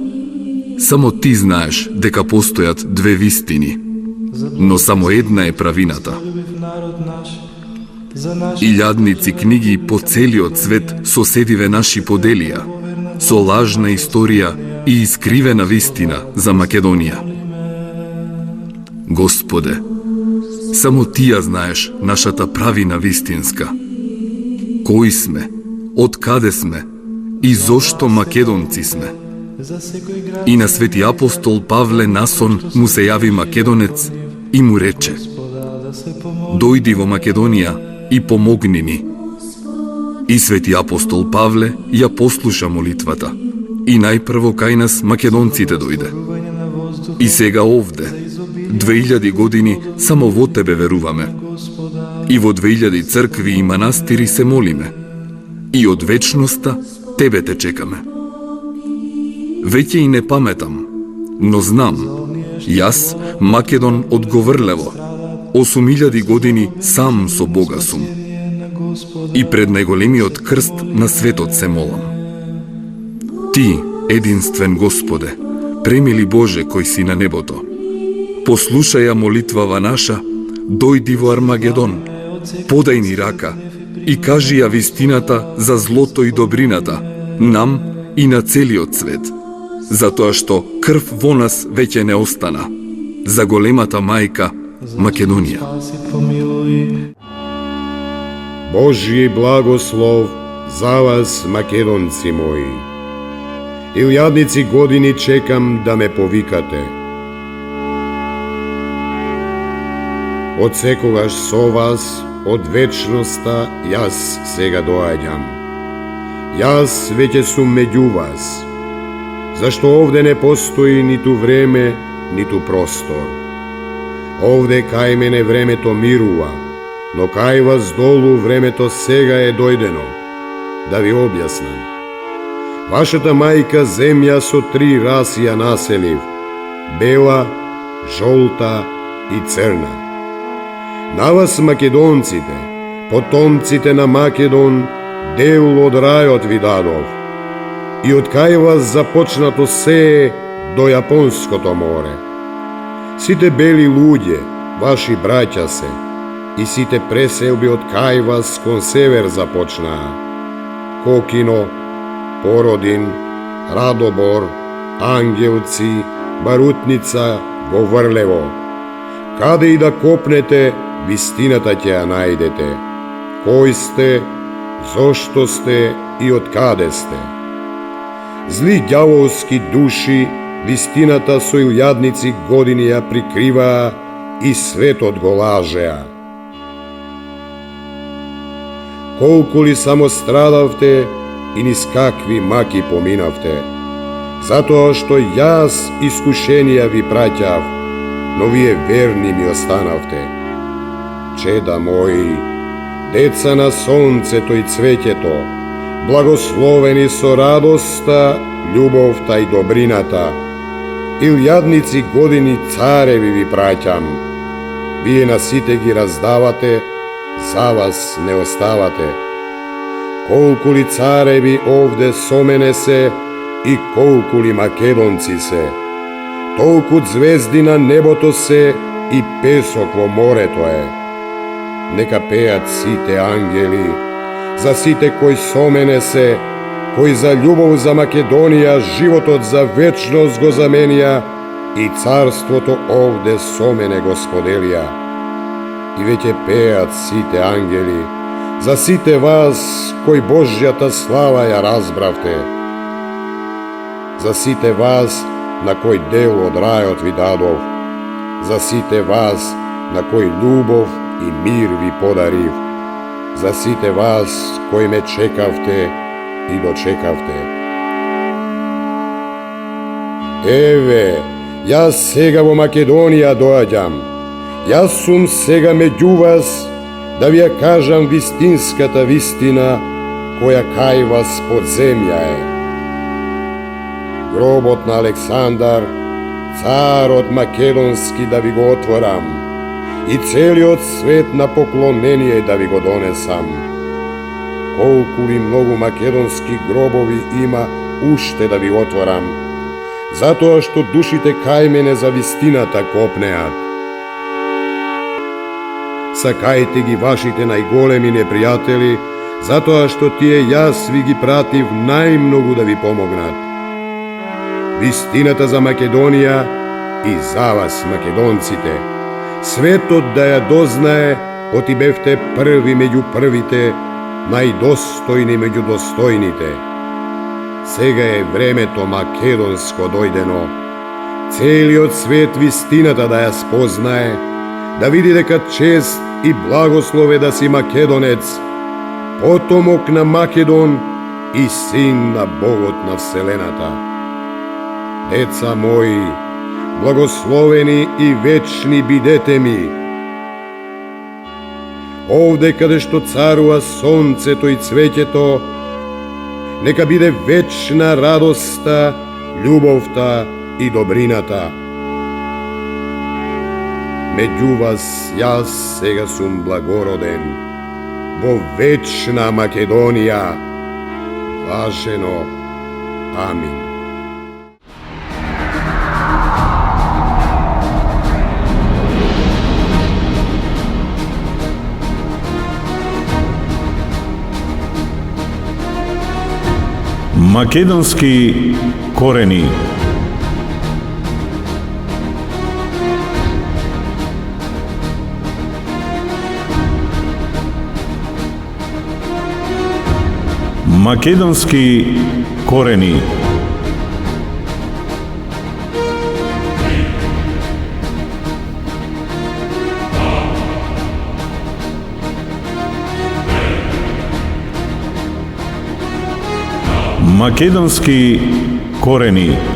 S9: Само ти знаеш дека постојат две вистини, но само една е правината. Илјадници книги по целиот свет соседиве наши поделија, со лажна историја и искривена вистина за Македонија. Господе, само ти ја знаеш нашата правина вистинска. Кои сме, од каде сме и зошто македонци сме. И на свети апостол Павле насон му се јави македонец и му рече: дојди во Македонија и помогни ни. И свети апостол Павле ја послуша молитвата и најпрво кај нас македонците дојде. И сега овде, 2000 години, само во тебе веруваме. И во 2000 цркви и манастири се молиме. И од вечноста тебе те чекаме. Веќе и не паметам, но знам, јас, Македон од Говрлево, 8000 години сам со Бога сум. И пред најголемиот крст на светот се молам. Ти, единствен Господе, премили Боже кој си на небото, послушај ја молитвава наша, дојди во Армагедон, подај ни рака и кажи ја вистината за злото и добрината, нам и на целиот свет, затоа што крв во нас веќе не остана, за големата мајка Македонија.
S10: Божји благослов за вас, македонци мои. Илјадници години чекам да ме повикате. Од секогаш со вас, од вечноста, јас сега доаѓам. Јас веќе сум меѓу вас, зашто овде не постои ниту време, ниту простор. Овде кај мене времето мирува, но кај вас долу времето сега е дојдено. Да ви објаснам. Вашата мајка земја со 3 раси ја населив: бела, жолта и црна. На вас, македонците, потомците на Македон, дел од рајот ви дадов. И од кај вас започнато се до Јапонското море. Сите бели луѓе, ваши браќа се, и сите преселби од кај вас кон север започнаа: Кокино, Породин, Радобор, Ангелци, Барутница, Говрлево. Каде и да копнете, вистината ќе ја најдете. Кој сте, зошто сте и од каде сте. Зли ѓаволски души вистината со илјадници години ја прикриваа и светот го лажеа. Колку ли само страдавте и низ какви маки поминавте, затоа што јас искушенија ви праќав, но вие верни ми останавте. Чеда мои, деца на сонцето и цвеќето, благословени со радоста, љубовта и добрината, илјадници години цареви ви праќам. Вие на сите ги раздавате, за вас не оставате. Колку ли цареви овде со мене се и колку ли македонци се, толку звезди на небото се и песок во морето е. Нека пеат сите ангели, за сите кои со мене се, кои за љубов за Македонија животот за вечност го заменија и царството овде со мене го споделија. И веќе пеат сите ангели, за сите вас кои Божјата слава ја разбравте, за сите вас на кој дел од рајот ви дадов, за сите вас на кој љубов и мир ви подарив, за сите вас кои ме чекавте и дочекавте. Еве, јас сега во Македонија доаѓам. Јас сум сега меѓу вас да ви ја кажам вистинската вистина која кај вас под земја е. Гробот на Александар, царот македонски, да ви го отворам и целиот свет на поклонение да ви го донесам. Колку ли многу македонски гробови има уште да ви отворам, затоа што душите кај мене за вистината копнеат. Сакајте ги вашите најголеми непријатели, затоа што тие јас ви ги пратив најмногу да ви помогнат. Вистината за Македонија и за вас, македонците, светот да ја дознае, оти бевте први меѓу првите, најдостојни меѓу достојните. Сега е времето македонско дојдено. Целиот свет вистината да ја спознае, да види дека чест и благослов е да си македонец, потомок на Македон и син на Богот на Вселената. Деца мои, благословени и вечни бидете ми. Овде каде што царува сонцето и цвеќето, нека биде вечна радоста, љубовта и добрината. Меѓу вас јас сега сум благороден, во вечна Македонија. Блажено. Амин.
S1: Македонски корени. Македонски корени. Македонски корени.